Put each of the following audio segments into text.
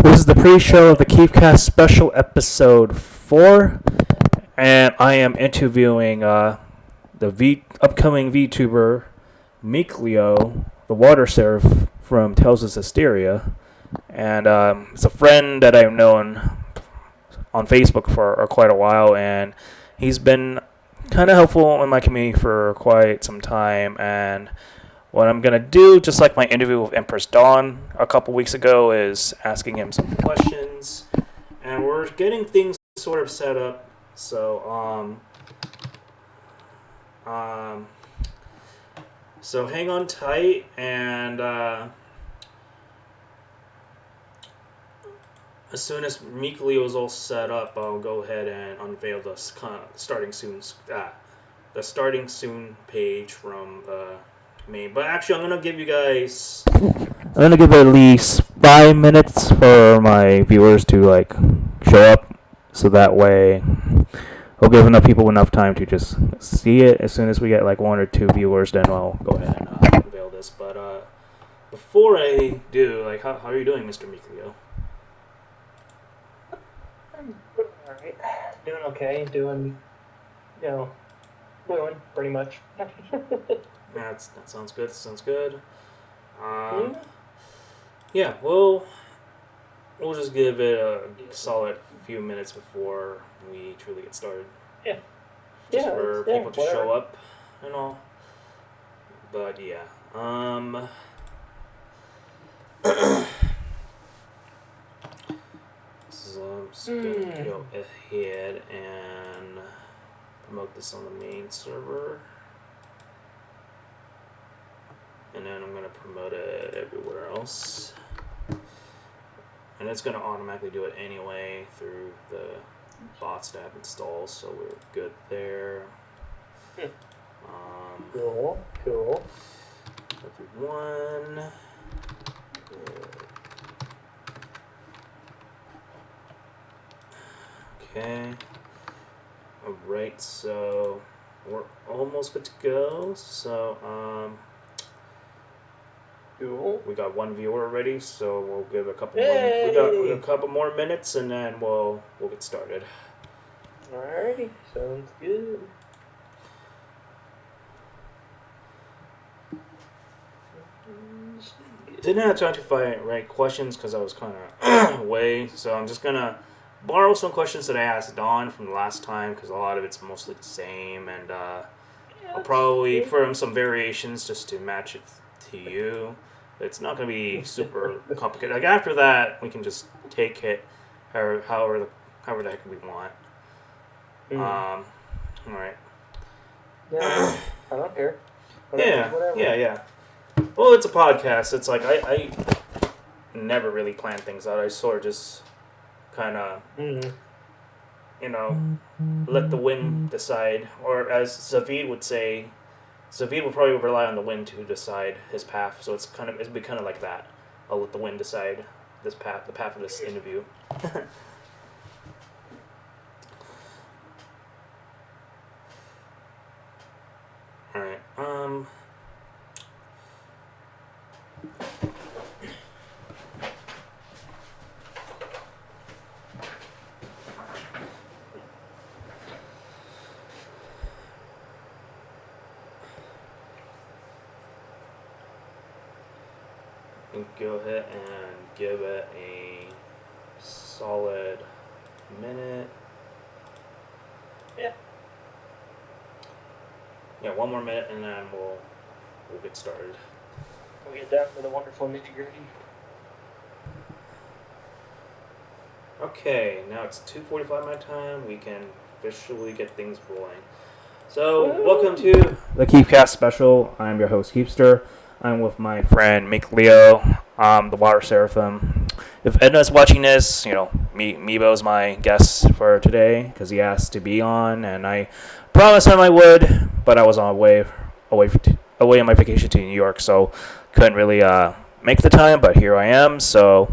This is the pre-show of the Kiefcast special episode 4, and I am interviewing the upcoming VTuber Mikleo, the water seraph from Tales of Zestiria, and it's a friend that I've known on Facebook for quite a while, and he's been kind of helpful in my community for quite some time, and what I'm going to do, just like my interview with Empress Dawn a couple weeks ago, is asking him some questions. And we're getting things sort of set up. So hang on tight, and as soon as Mikleo is all set up, I'll go ahead and unveil the starting soon page from me. But actually, I'm gonna give it at least 5 minutes for my viewers to show up, so that way we'll give enough people enough time to just see it. As soon as we get one or two viewers, then I'll go ahead and unveil this. But before I do, how are you doing, Mr. Mikleo? I'm doing alright. Doing okay. Doing pretty much. That sounds good. Yeah, we'll just give it a solid few minutes before we truly get started. Yeah. Just for people to show up and all. But yeah. So I'm just gonna go ahead and promote this on the main server. And then I'm going to promote it everywhere else. And it's going to automatically do it anyway through the bots that have installed, so we're good there. Cool. Everyone. Okay. Alright, so we're almost good to go. So, Cool. we got one viewer already, so we'll give a couple more. We got a couple more minutes, and then we'll get started. Alrighty, sounds good. Didn't have time to write questions because I was kind of away, so I'm just gonna borrow some questions that I asked Dawn from the last time because a lot of it's mostly the same, and I'll probably put in some variations just to match it to you. It's not going to be super complicated. After that, we can just take it however the heck we want. All right. Yeah, I don't care. Yeah. Well, it's a podcast. It's I never really plan things out. I sort of just kind of, let the wind decide. Or as Zavid would say, Zavid will probably rely on the wind to decide his path, so it'll be kind of like that. I'll let the wind decide the path of this interview. All right. Go ahead and give it a solid minute. Yeah, one more minute, and then we'll get started. We'll get down to the wonderful nitty-gritty. Okay, now it's 2:45 my time. We can officially get things rolling. So, welcome to the Kiefcast special. I'm your host, Keepster. I'm with my friend Mikleo, the water seraphim. If Edna's watching this, Meebo's my guest for today because he asked to be on, and I promised him I would, but I was on away on my vacation to New York, so couldn't really make the time. But here I am. So,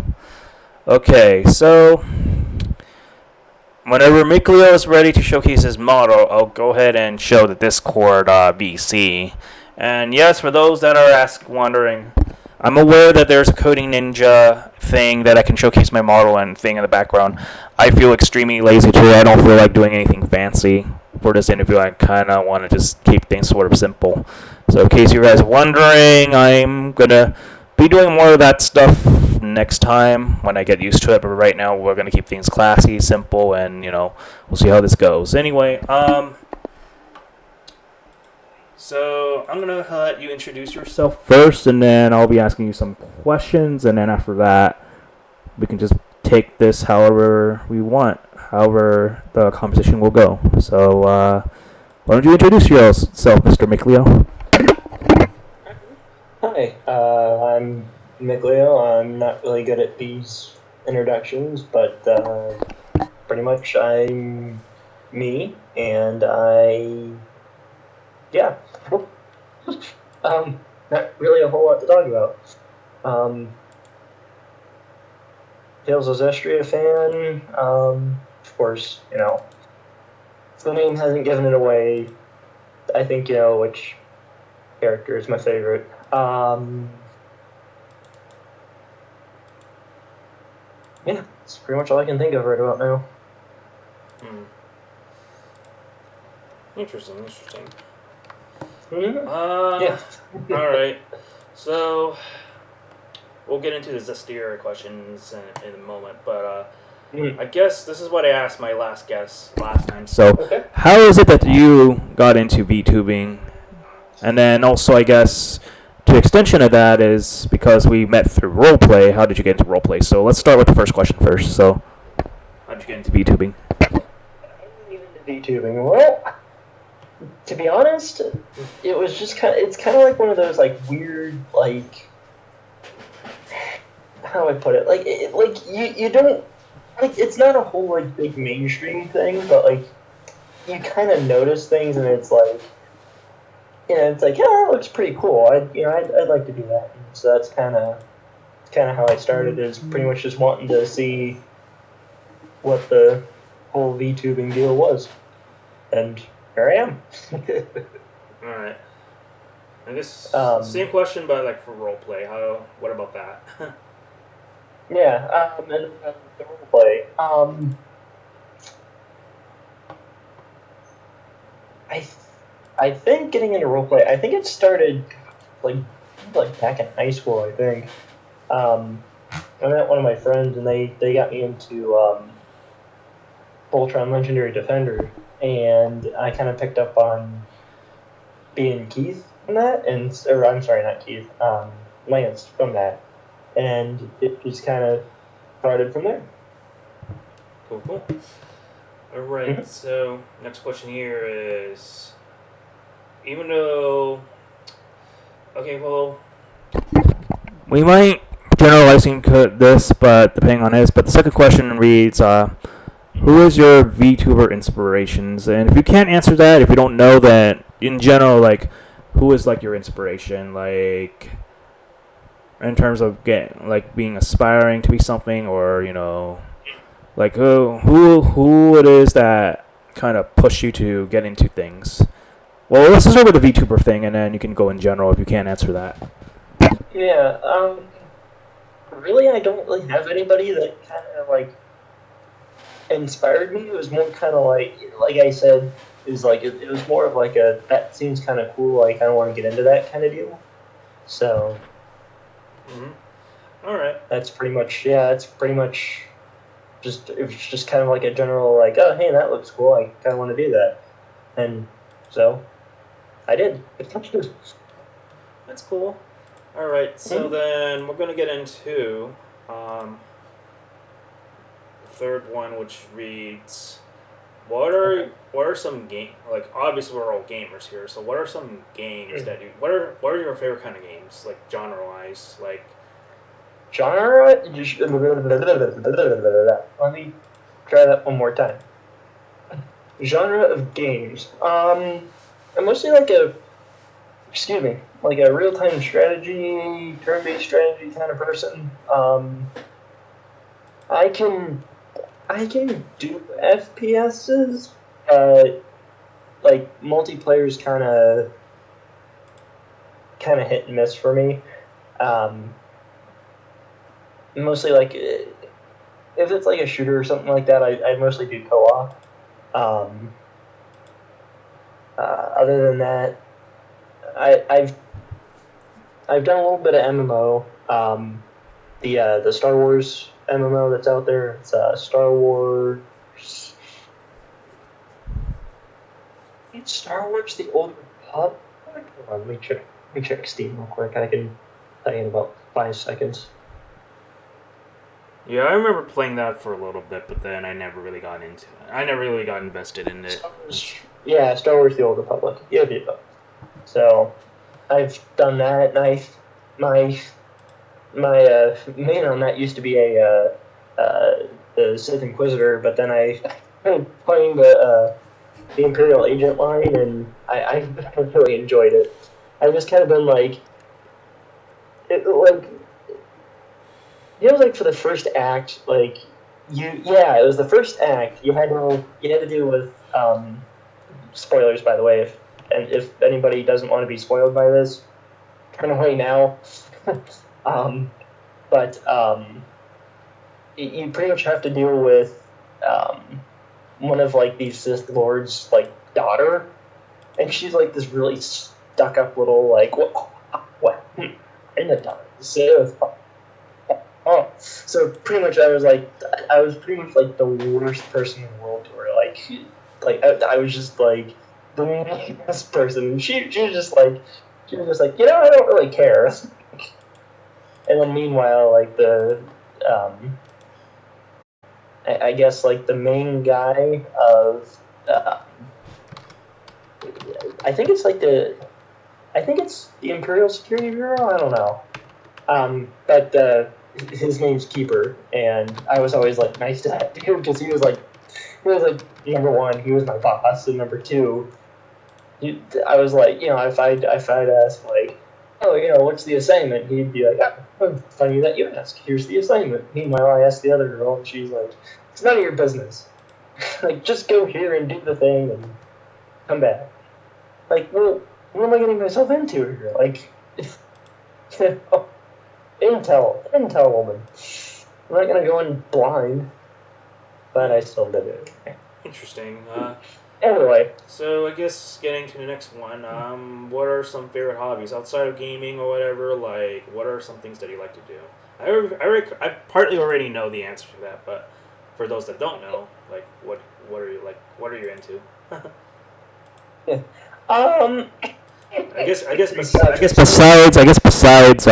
okay, so whenever Mikleo is ready to showcase his model, I'll go ahead and show the Discord VC. And yes, for those that are wondering, I'm aware that there's a coding ninja thing that I can showcase my model and thing in the background. I feel extremely lazy too. I don't feel like doing anything fancy for this interview. I kind of want to just keep things sort of simple. So in case you guys are wondering, I'm gonna be doing more of that stuff next time when I get used to it. But right now, we're gonna keep things classy, simple, and we'll see how this goes. Anyway, so I'm gonna let you introduce yourself first, and then I'll be asking you some questions, and then after that, we can just take this however we want, however the conversation will go. So why don't you introduce yourself, Mr. Mikleo? Hi, I'm Mikleo. I'm not really good at these introductions, but pretty much I'm me, and yeah, not really a whole lot to talk about. Um, Tales of Zestiria fan. Of course, the name hasn't given it away. I think you know which character is my favorite. Yeah, that's pretty much all I can think of right about now. Hmm. Interesting. Mm-hmm. Yeah. Yeah. All right. So we'll get into the Zestiria questions in a moment, but I guess this is what I asked my last guest last time. So, Okay. how is it that you got into VTubing? And then also, I guess, the extension of that is because we met through roleplay. How did you get into roleplay? So, let's start with the first question first. So, how did you get into VTubing? VTubing. Well, to be honest, it was just it's kind of like one of those like weird like how do I put it? Like you don't like it's not a whole like big mainstream thing, but like you kind of notice things and it's like it's like, yeah, that looks pretty cool. I'd like to do that. And so that's kind of how I started. Is pretty much just wanting to see what the whole VTubing deal was, and here I am. All right. I guess Um, same question, but like for roleplay. What about that? yeah, and the roleplay. I I think getting into roleplay. I think it started like back in high school. I think. I met one of my friends, and they got me into Voltron Legendary Defender, and I kind of picked up on being Keith from that, or I'm sorry, not Keith, Lance from that, and it just kind of started from there. Cool. All right. Mm-hmm. So next question here is, even though, okay, well, we might generalizing this, but depending on his. But the second question reads, who is your VTuber inspirations? And if you can't answer that, if you don't know that, in general, like, who is like your inspiration? Like, in terms of being aspiring to be something, or like who it is that kind of push you to get into things. Well, let's just start with the VTuber thing, and then you can go in general if you can't answer that. Yeah. Really, I don't really have anybody that kind of like inspired me. It was more kind of like I said, is like it was more of like a that seems kind of cool. I kind of want to get into that kind of deal. So Mm-hmm. All right. that's pretty much It's pretty much just it was just kind of like a general like, oh hey, that looks cool. I kind of want to do that, and so I did. That's cool. All right. So Mhm. then we're gonna get into the third one, which reads, Okay. what are some game like obviously we're all gamers here. So what are some games that you what are your favorite kind of games like genre wise like Genre. Let me try that one more time. Genre of games. I'm mostly like like a real time strategy, turn based strategy kind of person. I can do FPSs. Like multiplayer is kind of hit and miss for me. Mostly like if it's like a shooter or something like that, I mostly do co-op. Other than that, I've done a little bit of MMO. The Star Wars MMO that's out there. It's Star Wars. It's Star Wars: The Old Republic. Hold on, let me check Steam real quick. I can tell you in about 5 seconds. Yeah, I remember playing that for a little bit, but then I never really got into it. I never really got invested in it. Star Wars: The Old Republic. Yeah. So I've done that, and my main on that used to be the Sith Inquisitor, but then I started playing the Imperial Agent line, and I really enjoyed it. I've just kind of been like, it was like for the first act, like it was the first act. You had to deal with spoilers, by the way, if anybody doesn't want to be spoiled by this, turn away now. But you pretty much have to deal with one of like these Sith Lords' like daughter, and she's like this really stuck up little like what in the daughter Sith. Oh, so pretty much I was pretty much like the worst person in the world to her. Like I was just like the meanest person. She was just like I don't really care. And then meanwhile, like I guess like the main guy of I think it's the Imperial Security Bureau. I don't know. But his name's Keeper, and I was always like nice to that dude because he was like number one, he was my boss, and number two, I was like, if I'd ask like, oh, what's the assignment? He'd be like, funny that you ask. Here's the assignment. Meanwhile, I asked the other girl, and she's like, it's none of your business. Like, just go here and do the thing and come back. Like, well, what am I getting myself into here? Like, intel woman. I'm not gonna go in blind, but I still did it. Interesting. Anyway. So I guess getting to the next one, what are some favorite hobbies outside of gaming or whatever? Like, what are some things that you like to do? I partly already know the answer to that, but for those that don't know, like, what are you like? What are you into? I guess besides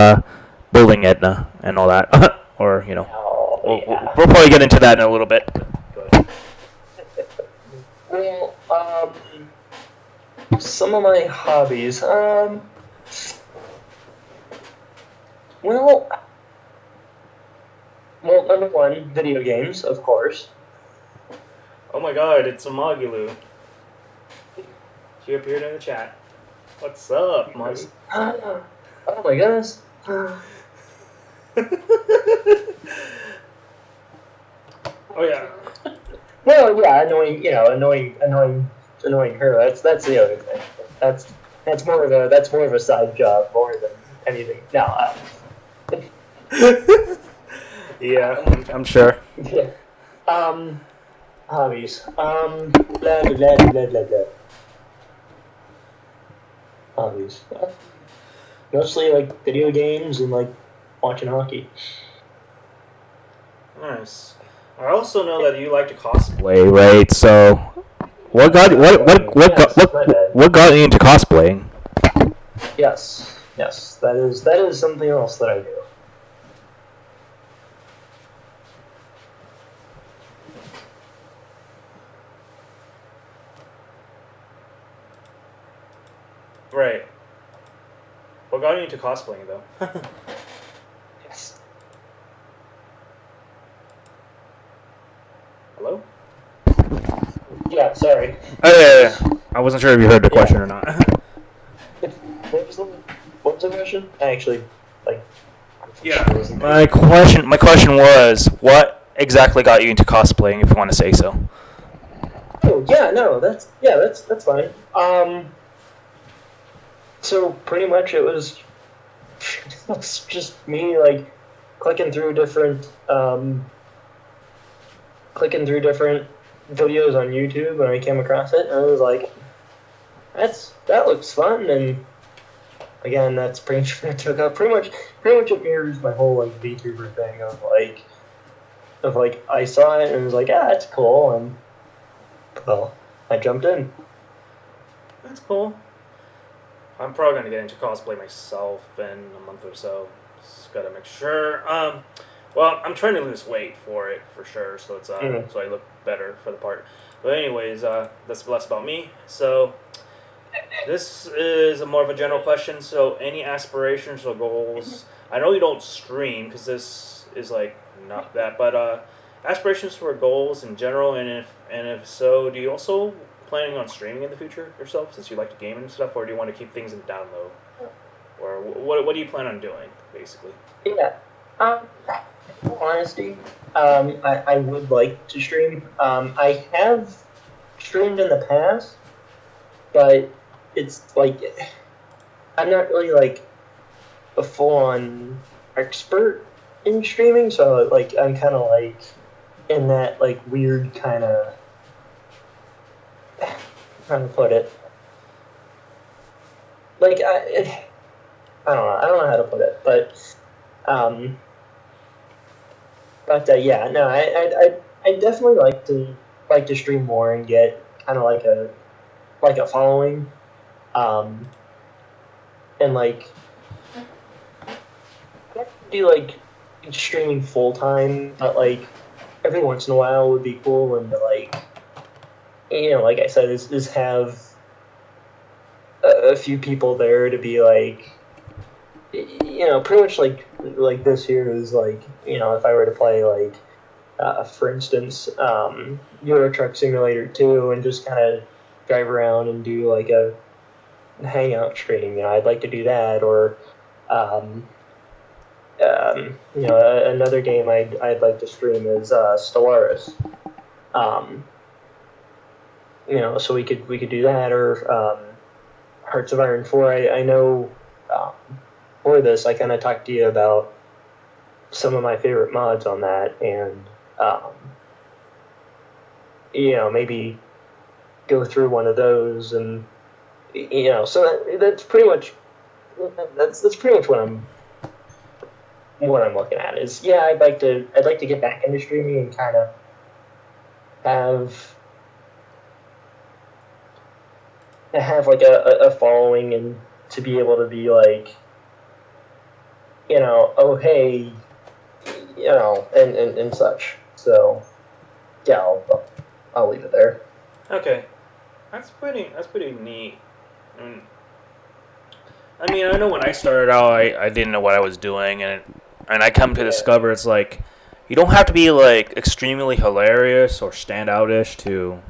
building Etna and all that, or we'll probably get into that in a little bit. Well, some of my hobbies. Well, number one, video games, of course. Oh my God, it's Amagilu. She appeared in the chat. What's up, Muggy? Oh my goodness. Oh yeah. Well, yeah, annoying her. That's the other thing. That's more of a side job more than anything. No. Yeah, I'm sure. Yeah. Hobbies. Blah blah blah blah blah blah. Hobbies. Mostly like video games and like watching hockey. Nice. I also know that you like to cosplay, right? So, what got you into cosplaying? Yes, that is something else that I do. Right. What got you into cosplaying, though? Yes. Hello? Yeah, sorry. Oh, yeah. I wasn't sure if you heard the question or not. What was the question? I actually, Yeah. My question was, what exactly got you into cosplaying, if you want to say so? Oh, yeah, no, that's fine. So pretty much it was it's just me like clicking through different videos on YouTube, and I came across it, and I was like, that looks fun. And again, that's pretty much what it took up. Pretty much it mirrors my whole like VTuber thing of like I saw it and was like, yeah, that's cool, and well, I jumped in. That's cool. I'm probably gonna get into cosplay myself in a month or so. Just gotta make sure. Well, I'm trying to lose weight for it for sure, so it's so I look better for the part. But anyways, that's less about me. So this is more of a general question. So any aspirations or goals? I know you don't stream because this is like not that, but aspirations for goals in general, and if so, do you also planning on streaming in the future yourself, since you like to game and stuff, or do you want to keep things in down low, or what do you plan on doing basically? Yeah. In all honesty, I would like to stream. I have streamed in the past, but it's like I'm not really like a full-on expert in streaming, so like I'm kind of like in that like weird kind of how to put it. Like I don't know. I don't know how to put it, um, but yeah, no, I definitely like to stream more and get kind of like a following, um, and like do like streaming full time, but like every once in a while would be cool, and like like I said, is have a few people there to be like pretty much like this here is like if I were to play like for instance Euro Truck Simulator 2 and just kind of drive around and do like a hangout stream, I'd like to do that, or another game I'd like to stream is Stellaris, so we could do that, or Hearts of Iron 4. I know for this I kind of talked to you about some of my favorite mods on that, and maybe go through one of those, and so that's pretty much what I'm looking at is, I'd like to get back into streaming and kind of have like a following, and to be able to be like oh hey, and such. So yeah, I'll leave it there. Okay, that's pretty neat. I mean, I know when I started out, I didn't know what I was doing, and I come to discover it's like you don't have to be like extremely hilarious or stand outish to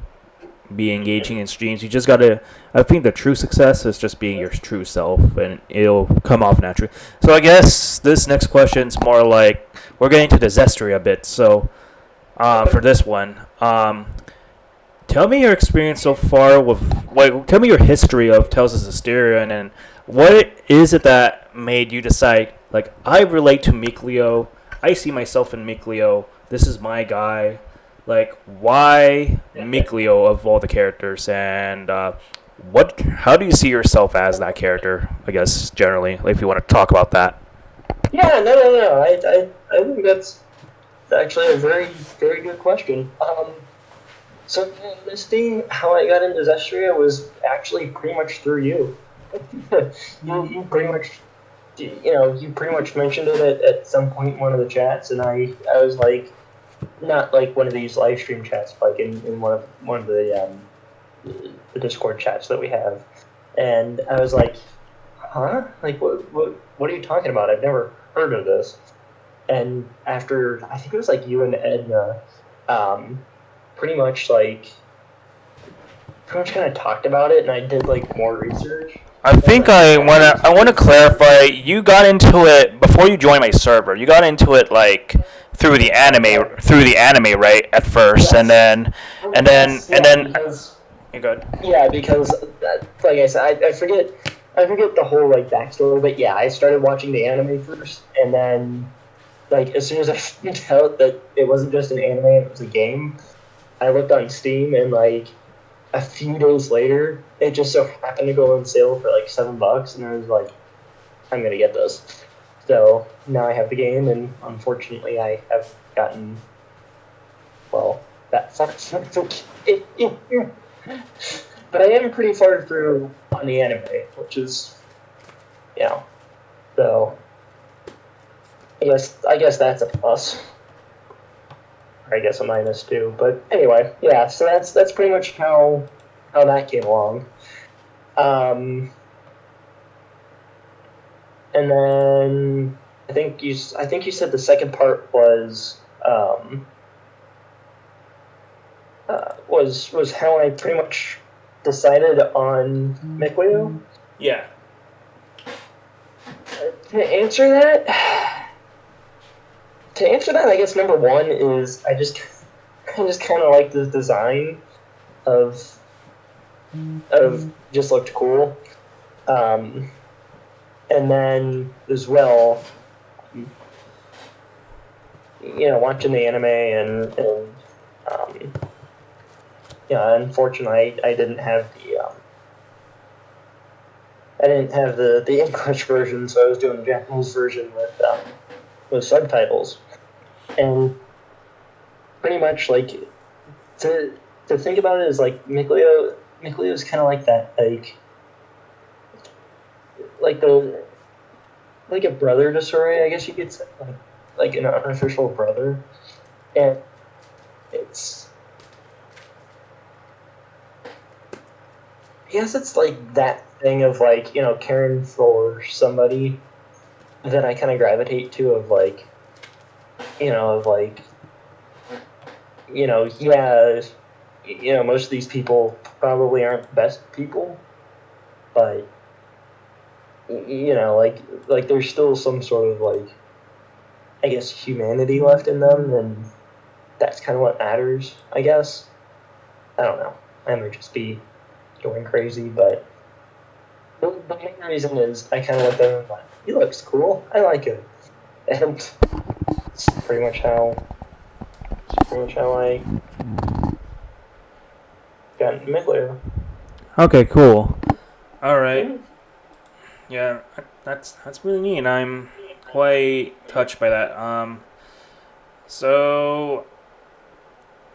be engaging in streams. You just gotta. I think the true success is just being your true self, and it'll come off naturally. So I guess this next question's more like we're getting to the Zestiria a bit. So for this one, tell me your experience so far with tell me your history of Tales of Zestiria, and then what is it that made you decide like I relate to Mikleo, I see myself in Mikleo, this is my guy. Like, why Mikleo of all the characters, and how do you see yourself as that character, I guess, generally, like, if you want to talk about that? Yeah, no. I think that's actually a very, very good question. So, Misty, how I got into Zestria was actually pretty much through you. You pretty much, you pretty much mentioned it at some point in one of the chats, and I was like, not like one of these live stream chats, but like in one of the Discord chats that we have, and I was like, huh? Like what are you talking about? I've never heard of this. And after I think it was like you and Edna, pretty much kind of talked about it, and I did like more research. I think I wanna clarify. You got into it before you joined my server. You got into it like through the anime, right? At first, Yes. and then Because, you're good. yeah, because like I said, I forget I forget the whole like backstory, but yeah, I started watching the anime first, and then like as soon as I found out that it wasn't just an anime, it was a game, I looked on Steam, and like a few days later, it just so happened to go on sale for like $7, and I was like, I'm gonna get this. So now I have the game, and unfortunately, I have gotten well. That sucks. But I am pretty far through on the anime, which is, you know, so I guess that's a plus. Or I guess a minus too. But anyway, yeah. So that's pretty much how that came along. And then I think you said the second part was how I pretty much decided on Mikleo. Yeah. To answer that, I guess number one is I just kind of like the design of just looked cool, and then as well, watching the anime and unfortunately I didn't have the English version, so I was doing the Japanese version with subtitles, and pretty much like to think about it is like Mikleo is kind of like that like the like a brother to Suri, I guess you could say, like an unofficial brother, and it's I guess it's like that thing of like caring for somebody that I kind of gravitate to of like of like yeah, most of these people probably aren't the best people, but like there's still some sort of like I guess humanity left in them, and that's kind of what matters, I guess. I don't know. I might just be going crazy, but the main reason is I kind of look at him and like, he looks cool. I like him, and it's pretty much how I got into Mikleo. Okay, cool. All right. Mm-hmm. Yeah, that's really neat. And I'm quite touched by that. So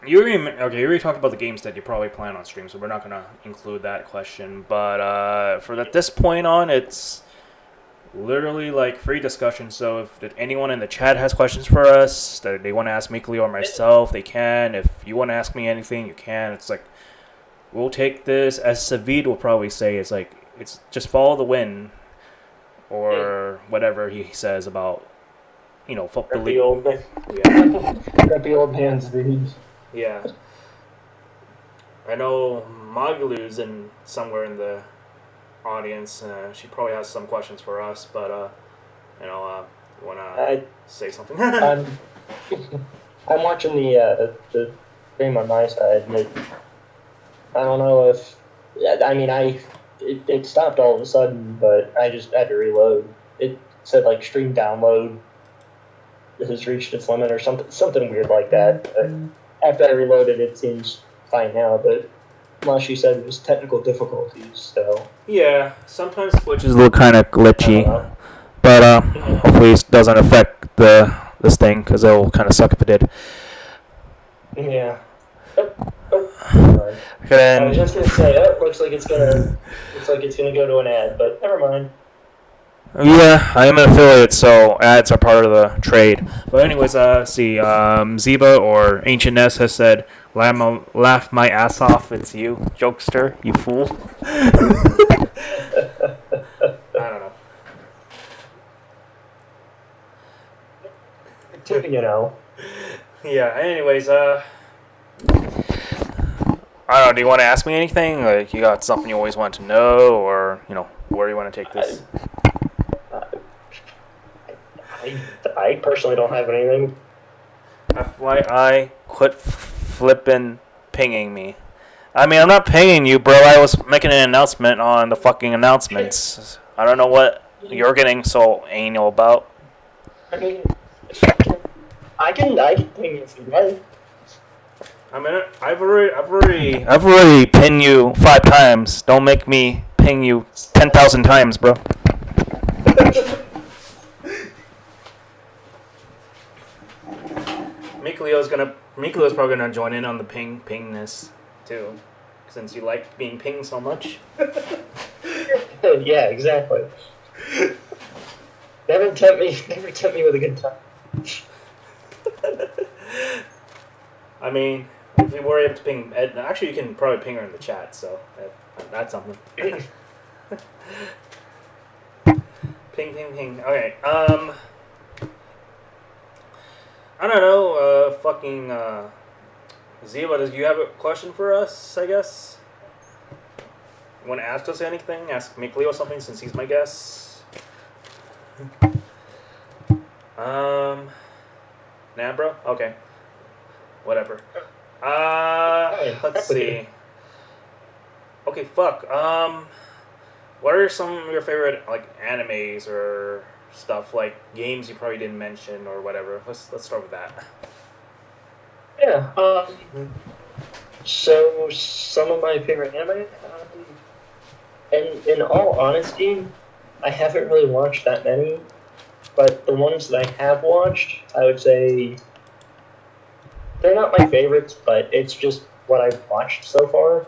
you already talked about the games that you probably plan on stream, so we're not gonna include that question. But at this point on, it's literally like free discussion. So if anyone in the chat has questions for us that they want to ask Mikleo or myself, they can. If you want to ask me anything, you can. It's like we'll take this, as Savid will probably say, it's just follow the wind, or whatever he says about Grumpy old man. Yeah. Grumpy old man's dudes. Yeah. I know Magalu's in somewhere in the audience. She probably has some questions for us, but you wanna say something? I'm I'm watching the stream on my side, and I don't know if I mean it stopped all of a sudden, but I just had to reload. It said like stream download has reached its limit or something weird like that. But after I reloaded, it seems fine now, but unless you said it was technical difficulties, so Yeah, sometimes switches look kind of glitchy, but Yeah. hopefully it doesn't affect this thing because it'll kind of suck if it did. Yeah. I Then, was just gonna say, looks like it's gonna go to an ad, but never mind. yeah, I am an affiliate, so ads are part of the trade. But anyways, see, Ziba or Ancient Ness has said, laugh my ass off, it's you, jokester, you fool. I don't know. Yeah, anyways, I don't know, do you want to ask me anything? Like, you got something you always wanted to know, or, where do you want to take this? I personally don't have anything. FYI, quit flipping pinging me. I mean, I'm not paying you, bro. I was making an announcement on the fucking announcements. I don't know what you're getting so anal about. I mean, I can ping you if you'd like. I mean, I've already pinned you 5 times. Don't make me ping you 10,000 times, bro. Mikleo's probably gonna join in on the pingness too, since you like being pinged so much. Yeah, exactly. Never tempt me with a good time. I mean, if we were able to ping Ed, actually, you can probably ping her in the chat, so that's something. Ping, ping, ping. Okay. I don't know. Ziva, do you have a question for us? I guess. You want to ask us anything? Ask Mikleo something since he's my guest. Nah, bro. Okay. Whatever. Let's see. Okay, fuck. What are some of your favorite animes or stuff games you probably didn't mention or whatever? Let's start with that. Yeah. So some of my favorite anime, and in all honesty, I haven't really watched that many, but the ones that I have watched, I would say they're not my favorites, but it's just what I've watched so far.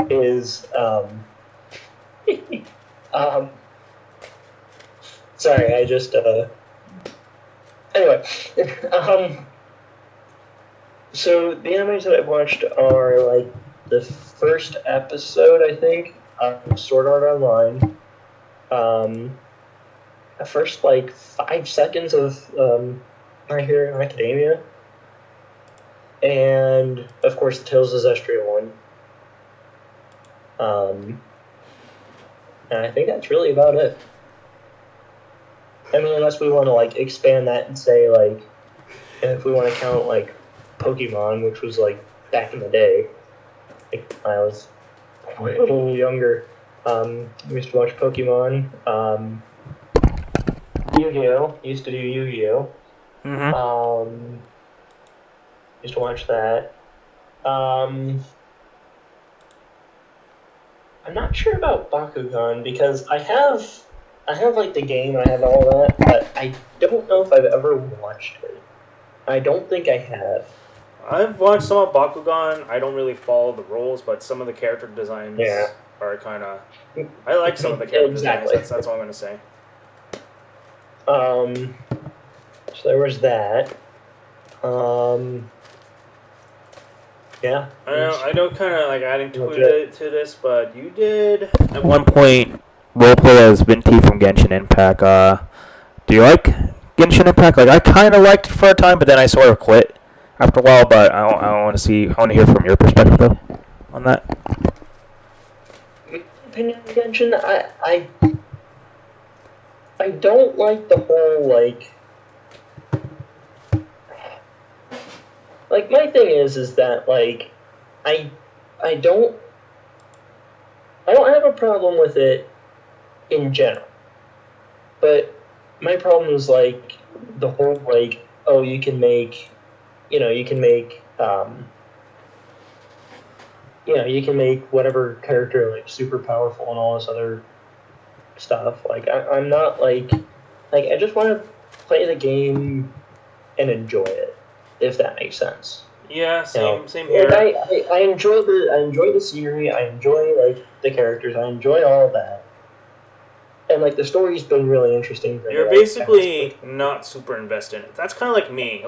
Is sorry, I just anyway, so the animes that I've watched are the first episode, I think, of Sword Art Online. The first 5 seconds of My Hero Academia, and of course the Tales of Zestiria one. And I think that's really about it. I mean, unless we want to expand that and say if we want to count Pokemon, which was back in the day, I was a little younger. We used to watch Pokemon. Yu-Gi-Oh! Used to do Yu-Gi-Oh! Mm-hmm. Used to watch that. I'm not sure about Bakugan because I have the game, I have all that, but I don't know if I've ever watched it. I don't think I have. I've watched some of Bakugan. I don't really follow the rules, but some of the character designs are kind of. I like some of the character designs. That's all I'm gonna say. So there was that. Yeah. I know, kind of adding to this, but you did at one point roleplay as Vinti from Genshin Impact. Do you like Genshin Impact? I kind of liked it for a time, but then I sort of quit after a while. But I want to see. I want to hear from your perspective though on that. Opinion of Genshin, I don't like the whole my thing is that I don't have a problem with it in general, but my problem is the whole oh, you can make you can make whatever character super powerful and all this other stuff. I'm not I just want to play the game and enjoy it, if that makes sense. Yeah, same here. I enjoy the scenery. I enjoy the characters. I enjoy all of that, and the story's been really interesting. You're basically not super invested in it. That's kind of like me.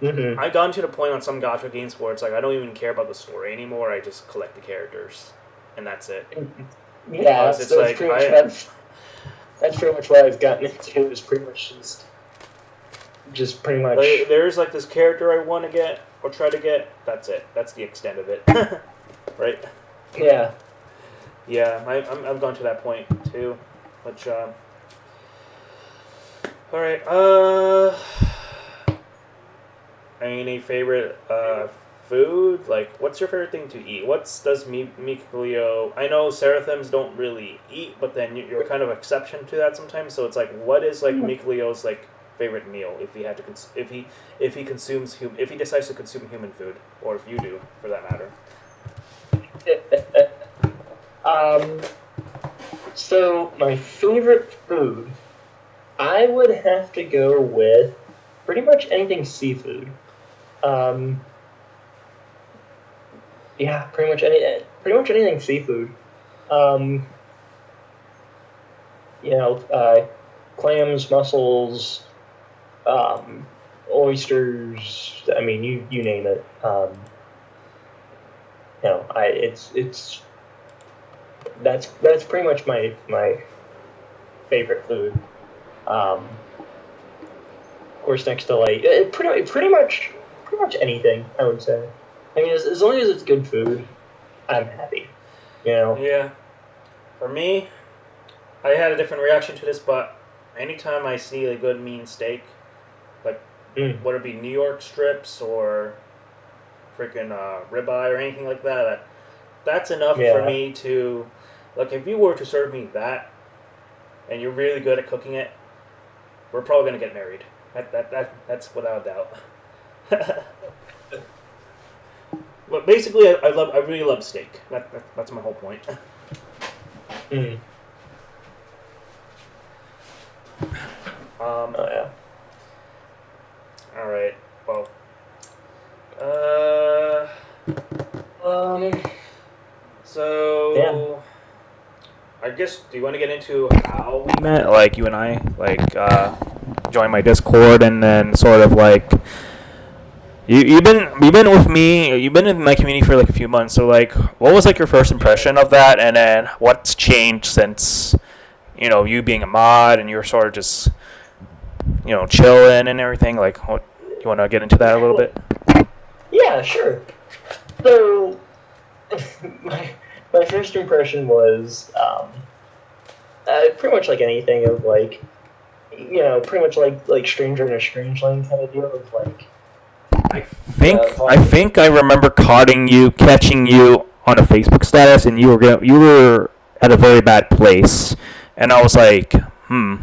Mm-hmm. I've gotten to the point on some gacha games where it's I don't even care about the story anymore. I just collect the characters, and that's it. Yeah, that's pretty much what I've gotten into. Is pretty much just pretty much. There's this character I want to get or try to get. That's it. That's the extent of it, right? Yeah. Yeah, I've gone to that point too, which. All right. Any favorite food, like, what's your favorite thing to eat? Does Mikleo... I know Seraphims don't really eat, but then you're kind of exception to that sometimes, so it's like, what is, like, Mikleo's, like, favorite meal if he had to... if he consumes... if he decides to consume human food, or if you do, for that matter. So, my favorite food, I would have to go with pretty much anything seafood. Yeah, pretty much anything seafood. Clams, mussels, oysters. I mean, you name it. That's pretty much my favorite food. Of course, next to like pretty much anything, I would say. I mean, as long as it's good food, I'm happy. Yeah. For me, I had a different reaction to this, but anytime I see a good mean steak, like whether it be New York strips or freaking ribeye or anything like that, that's enough for me to, like, if you were to serve me that, and you're really good at cooking it, we're probably gonna get married. That's without a doubt. But basically, I really love steak. That's my whole point. Oh yeah. All right. Well. So. Yeah. I guess. Do you want to get into how we met? Like you and I, like, joined my Discord, and then sort of like. You've been with me. You've been in my community for like a few months. So like, what was like your first impression of that, and then what's changed since, you being a mod and you're sort of just, chilling and everything. Like, you want to get into that a little bit? Yeah, sure. So, my first impression was pretty much like anything of like, pretty much like Stranger in a Strange Land kind of deal of like. I think I remember catching you on a Facebook status, and you were at a very bad place, and I was like, Yeah.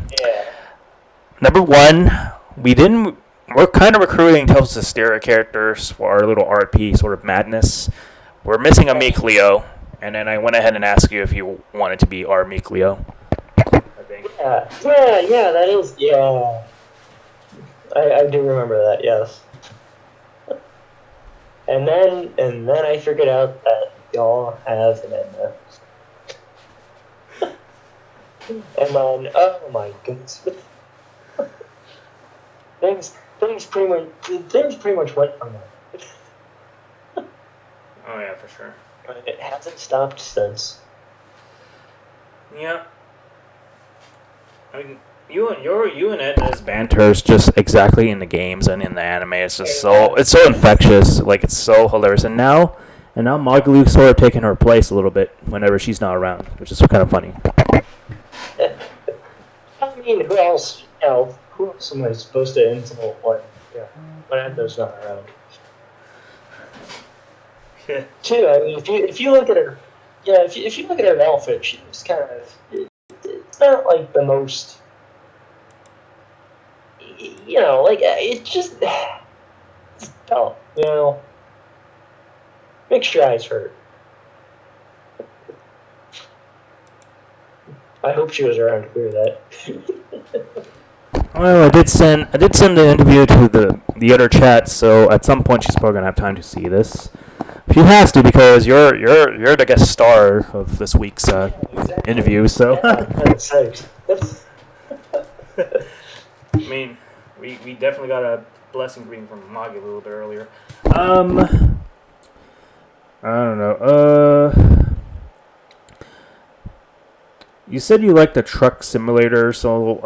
Number one, we're kind of recruiting Tales of Zestiria characters for our little RP sort of madness. We're missing a Mikleo, and then I went ahead and asked you if you wanted to be our Mikleo. I think. Yeah, that is, yeah. I do remember that, yes. And then I figured out that y'all have an Edna. And then, oh my goodness. Things pretty much went from there. Oh yeah, for sure. But it hasn't stopped since. Yeah. I mean, you and Edna's banter is just exactly in the games and in the anime. It's just so infectious. Like, it's so hilarious. And now Magalu's sort of taking her place a little bit whenever she's not around, which is kind of funny. I mean, who else am I supposed to insult when Edna's not around? Yeah. Too, I mean, if you look at her, if you look at her outfit, she's kind of, it's not like the most. It's just, it's tough, Makes your eyes hurt. I hope she was around to hear that. Well, I did send the interview to the other chat, so at some point she's probably gonna have time to see this. She has to, because you're the guest star of this week's interview. So. I mean, we definitely got a blessing greeting from Magi a little bit earlier. I don't know. You said you like the truck simulator, so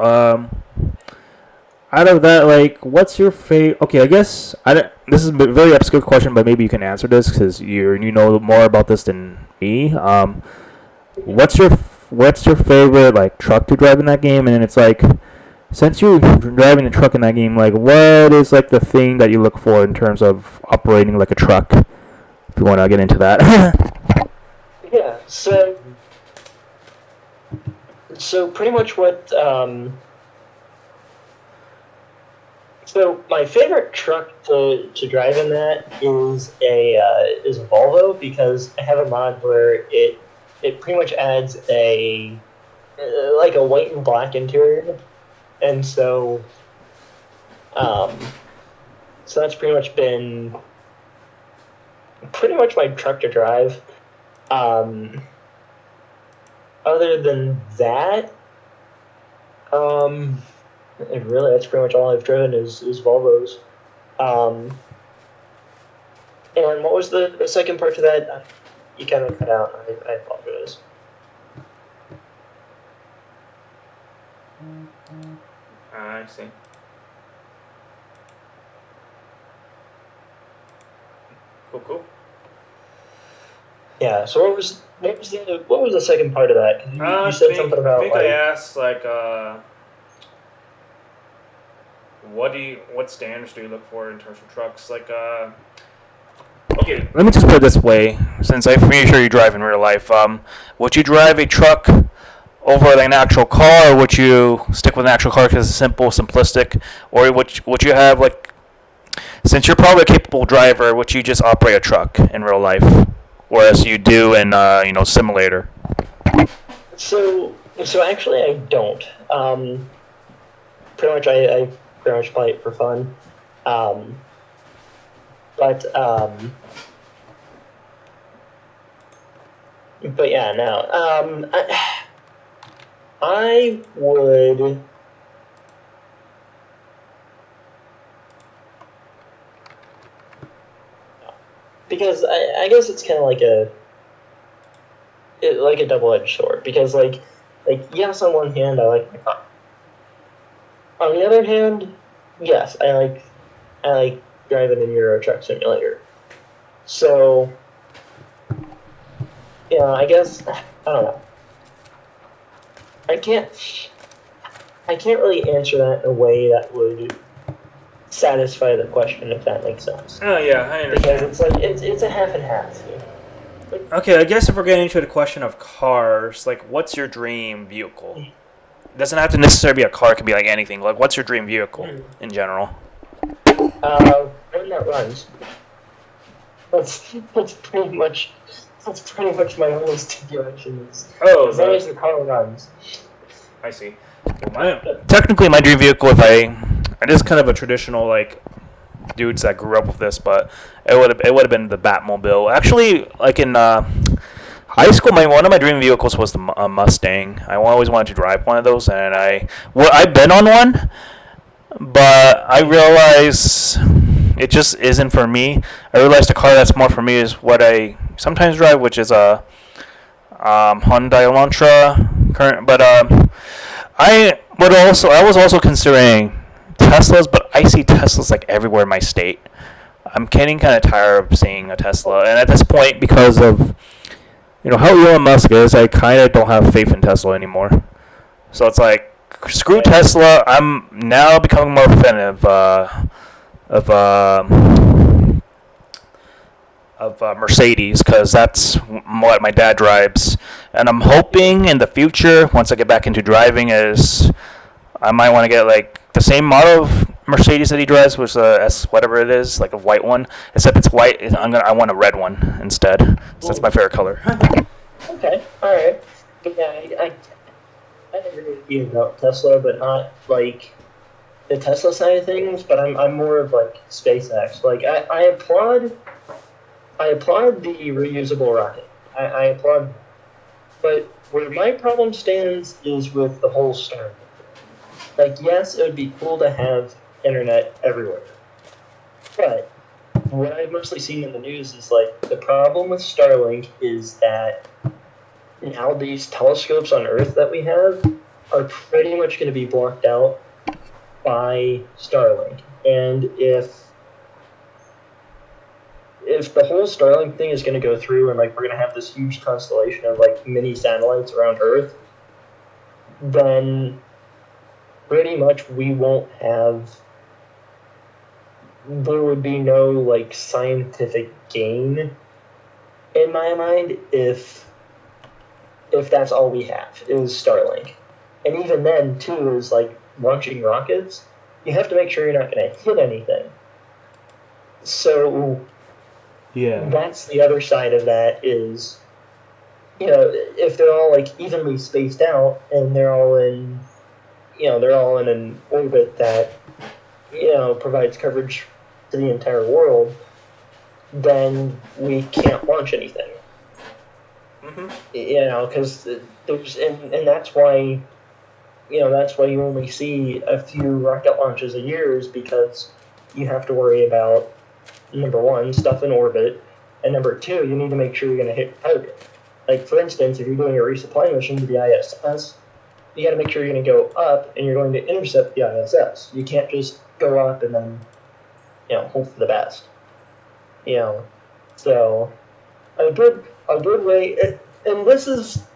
out of that, like, what's your favorite? Okay, I guess this is a very obscure question, but maybe you can answer this because you know more about this than me. What's your favorite like truck to drive in that game? And then it's like, since you're driving a truck in that game, like, what is like the thing that you look for in terms of operating like a truck? If you want to get into that. Yeah. So pretty much what. So my favorite truck to drive in that is a Volvo, because I have a mod where it pretty much adds a like a white and black interior, and so that's been pretty much my truck to drive. Other than that, and really that's pretty much all I've driven is Volvos. Um, and what was the second part to that? You kind of cut out. I apologize. I see. Cool. Yeah. So what was the second part of that? 'Cause you said something about I asked what standards do you look for in terms of trucks? Okay, let me just put it this way, since I'm pretty sure you drive in real life. Would you drive a truck over an actual car, or would you stick with an actual car because it's simple, simplistic, or would you have since you're probably a capable driver, would you just operate a truck in real life, whereas you do in simulator? So actually, I don't. Pretty much, I pretty much play it for fun. But yeah, no. I would. Because I guess it's kind of like a double-edged sword. Because yes, on one hand, I like my car. On the other hand, yes, I like driving in Euro Truck Simulator. So, yeah, I guess I don't know. I can't really answer that in a way that would satisfy the question, if that makes sense. Oh yeah, I understand. Because it's a half and half. Okay, I guess if we're getting into the question of cars, what's your dream vehicle? It doesn't have to necessarily be a car; it can be anything. What's your dream vehicle in general? One that runs. That's pretty much my only stipulations. Oh, as long as the car runs. I see. Technically, my dream vehicle, it is kind of a traditional dudes that grew up with this, but it would have been the Batmobile. Actually, in high school, one of my dream vehicles was the Mustang. I always wanted to drive one of those, and I've been on one, but I realize it just isn't for me. I realized the car that's more for me is what I sometimes drive, which is a Hyundai Elantra current. But I was also considering Teslas, but I see Teslas everywhere in my state. I'm getting kind of tired of seeing a Tesla, and at this point, because of how Elon Musk is, I kind of don't have faith in Tesla anymore. So it's screw Tesla. I'm now becoming more a fan of Mercedes, because that's what my dad drives, and I'm hoping in the future, once I get back into driving, is I might want to get the same model of Mercedes that he drives, which is a S whatever it is, a white one, except it's white. I want a red one instead. So that's my favorite color. Okay, all right. But yeah, I agree with you about Tesla, but not the Tesla side of things. But I'm more of SpaceX. I applaud the reusable rocket. I applaud, but where my problem stands is with the whole Starlink. Yes, it would be cool to have internet everywhere, but what I've mostly seen in the news is the problem with Starlink is that now these telescopes on Earth that we have are pretty much going to be blocked out by Starlink, and if the whole Starlink thing is going to go through and we're going to have this huge constellation of mini satellites around Earth, then pretty much we won't have. There would be no scientific gain in my mind, if that's all we have is Starlink, and even then too is like launching rockets. You have to make sure you're not going to hit anything. So Yeah. that's the other side of that is, if they're all like evenly spaced out and they're all in an orbit that provides coverage to the entire world, then we can't launch anything. Because there's and that's why you only see a few rocket launches a year, is because you have to worry about, number one, stuff in orbit, and number two, you need to make sure you're going to hit target. Like, for instance, if you're doing a resupply mission to the ISS, you got to make sure you're going to go up and you're going to intercept the ISS. You can't just go up and then, hope for the best. So a good way, and this is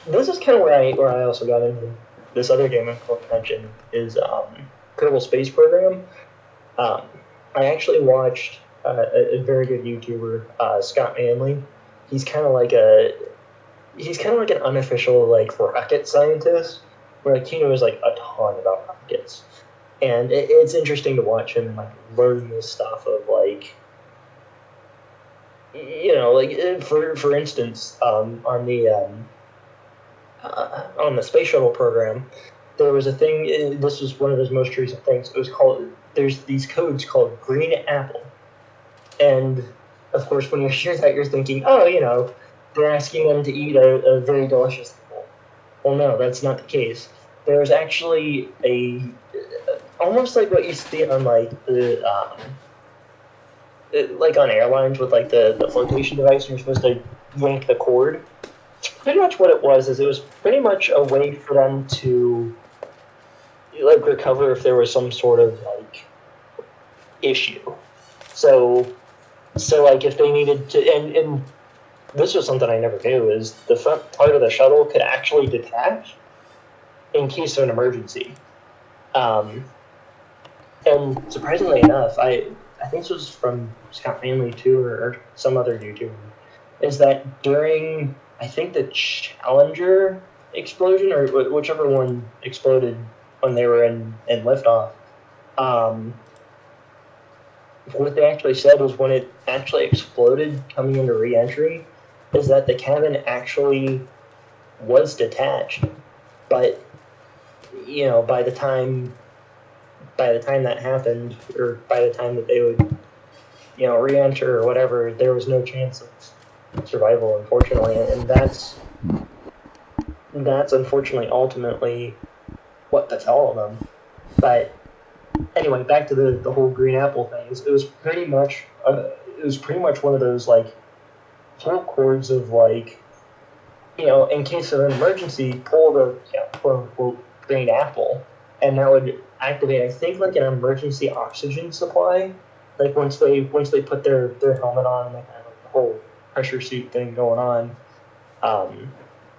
kind of where I also got into this other game I'm going to mention is Kerbal Space Program. I actually watched a very good YouTuber, Scott Manley. He's kind of like an unofficial like rocket scientist, where like he knows like a ton about rockets, and it's interesting to watch him like learn this stuff of like, like for instance, on the space shuttle program, there was a thing. This was one of his most recent things. It was called. There's these codes called Green Apple, and of course, when you hear that, you're thinking, oh, they're asking them to eat a very delicious apple. Well, no, that's not the case. There's actually almost like what you see on like the like on airlines with like the flotation device, and you're supposed to yank the cord. It's pretty much what it was. Is it was pretty much a way for them to like recover if there was some sort of like issue. So like if they needed to, and this was something I never knew, is the front part of the shuttle could actually detach in case of an emergency. And surprisingly enough, I think this was from Scott Manley too, or some other YouTuber, is that during, I think, the Challenger explosion, or whichever one exploded when they were in liftoff, what they actually said was when it actually exploded coming into re-entry, is that the cabin actually was detached, but by the time that happened, or by the time that they would re-enter or whatever, there was no chance of survival, unfortunately, and that's unfortunately ultimately what befell them. But anyway, back to the whole green apple thing. It was pretty much one of those like pull cords of like, in case of an emergency, pull the quote unquote green apple, and that would activate, I think, like an emergency oxygen supply. Like once they put their helmet on and they kind of like the whole pressure suit thing going on,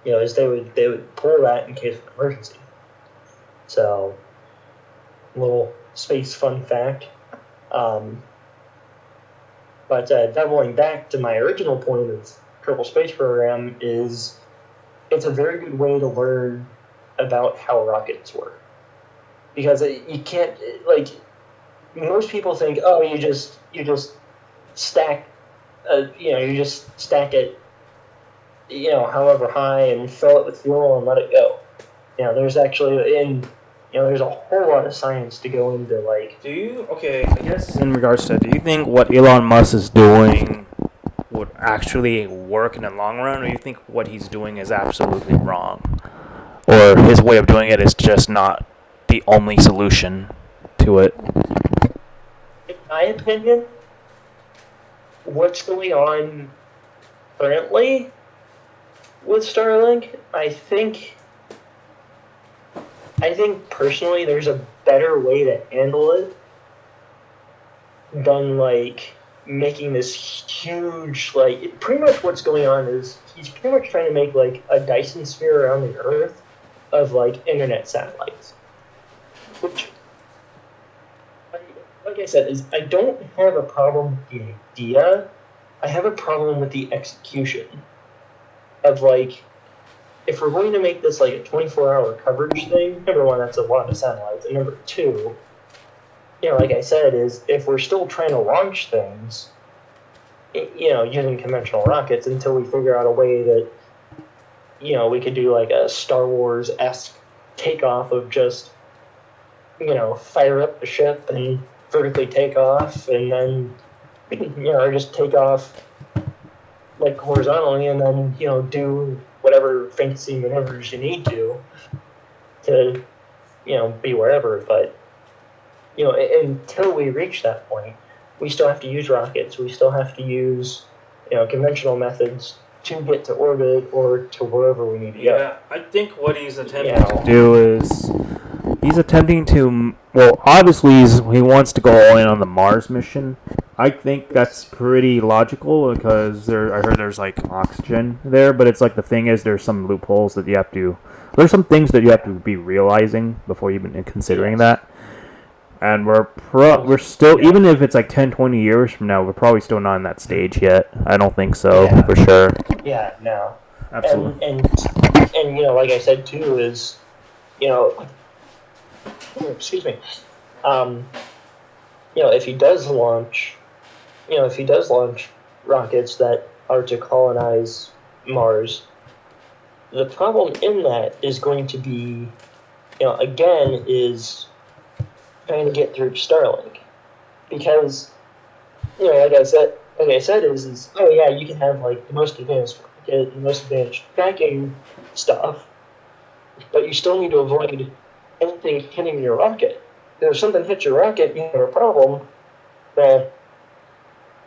is they would pull that in case of an emergency. So, little space fun fact. But doubling back to my original point of Kerbal Space Program, is it's a very good way to learn about how rockets work, because you can't, like, most people think, oh, you just stack, you just stack it, however high, and fill it with fuel and let it go. There's actually there's a whole lot of science to go into, like. I guess in regards to, do you think what Elon Musk is doing would actually work in the long run, or do you think what he's doing is absolutely wrong? Or his way of doing it is just not the only solution to it? In my opinion, what's going on currently with Starlink, I think personally there's a better way to handle it than like making this huge, like, pretty much what's going on is he's pretty much trying to make like a Dyson sphere around the Earth of like internet satellites, which, like I said, is I don't have a problem with the idea. I have a problem with the execution of, like, if we're going to make this like a 24-hour coverage thing, number one, that's a lot of satellites, and number two, like I said, is if we're still trying to launch things, using conventional rockets until we figure out a way that, we could do like a Star Wars-esque takeoff of just, fire up the ship and vertically take off, and then, or just take off like horizontally, and then, do whatever fancy maneuvers you need to, be wherever. But, until we reach that point, we still have to use rockets. We still have to use, conventional methods to get to orbit or to wherever we need to go. Yeah, I think what he's attempting to do is he's attempting to. Well, obviously he wants to go all in on the Mars mission. I think that's pretty logical because I heard there's like oxygen there, but it's like the thing is there's some loopholes that you have to. There's some things that you have to be realizing before even considering that. And we're still, even if it's like 10, 20 years from now, we're probably still not in that stage yet. I don't think so, for sure. Yeah, no. Absolutely. And like I said too, is, excuse me, if he does launch, rockets that are to colonize Mars, the problem in that is going to be, again, is trying to get through Starlink, because, like I said, is oh yeah, you can have like the most advanced rocket, the most advanced tracking stuff, but you still need to avoid anything hitting your rocket. If something hits your rocket, you have a problem. Well,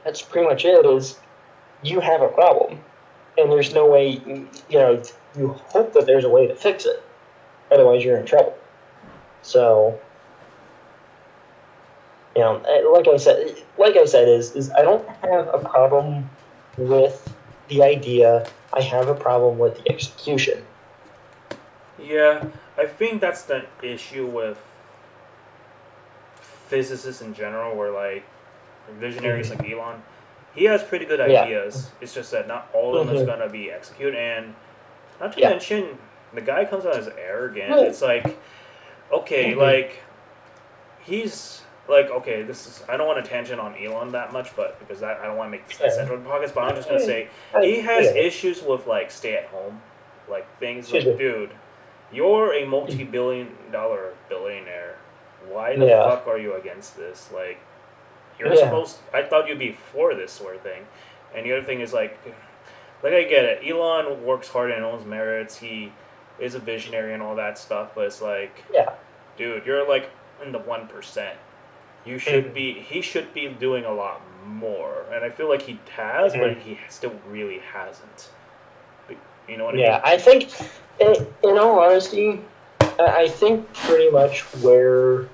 that's pretty much it. Is you have a problem, and there's no way. You hope that there's a way to fix it. Otherwise, you're in trouble. So, like I said, is I don't have a problem with the idea. I have a problem with the execution. Yeah, I think that's the issue with physicists in general, where like visionaries like Elon, he has pretty good ideas. It's just that not all of them is gonna be executed, and not to mention the guy comes out as arrogant. It's like, okay, like he's like, okay, this is. I don't want to tangent on Elon that much, but because I don't want to make this the central pockets. But I'm just gonna say he has issues with like stay at home, like things like, dude, you're a multi-billion-dollar billionaire. Why the fuck are you against this? Like, you're supposed. I thought you'd be for this sort of thing. And the other thing is like I get it. Elon works hard and owns merits. He is a visionary and all that stuff. But it's like, dude, you're like in the 1%. You should be. He should be doing a lot more. And I feel like he has, but he still really hasn't. You know what I mean? Yeah, I think, in all honesty, I think pretty much where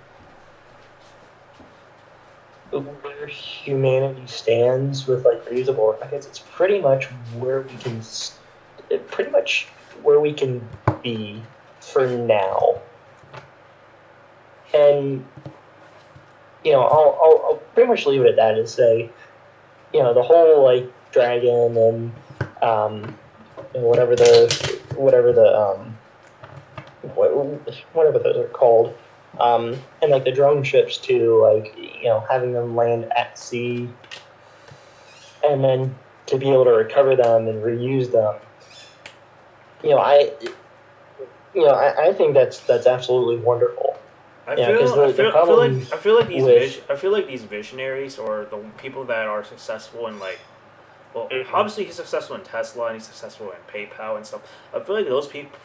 humanity stands with like reusable rockets, it's pretty much where we can be for now. And I'll pretty much leave it at that and say, the whole like Dragon and whatever those are called, and like the drone ships too, like having them land at sea, and then to be able to recover them and reuse them. I think that's absolutely wonderful. I feel like these visionaries or the people that are successful in like. Well, obviously he's successful in Tesla and he's successful in PayPal and stuff. I feel like those people,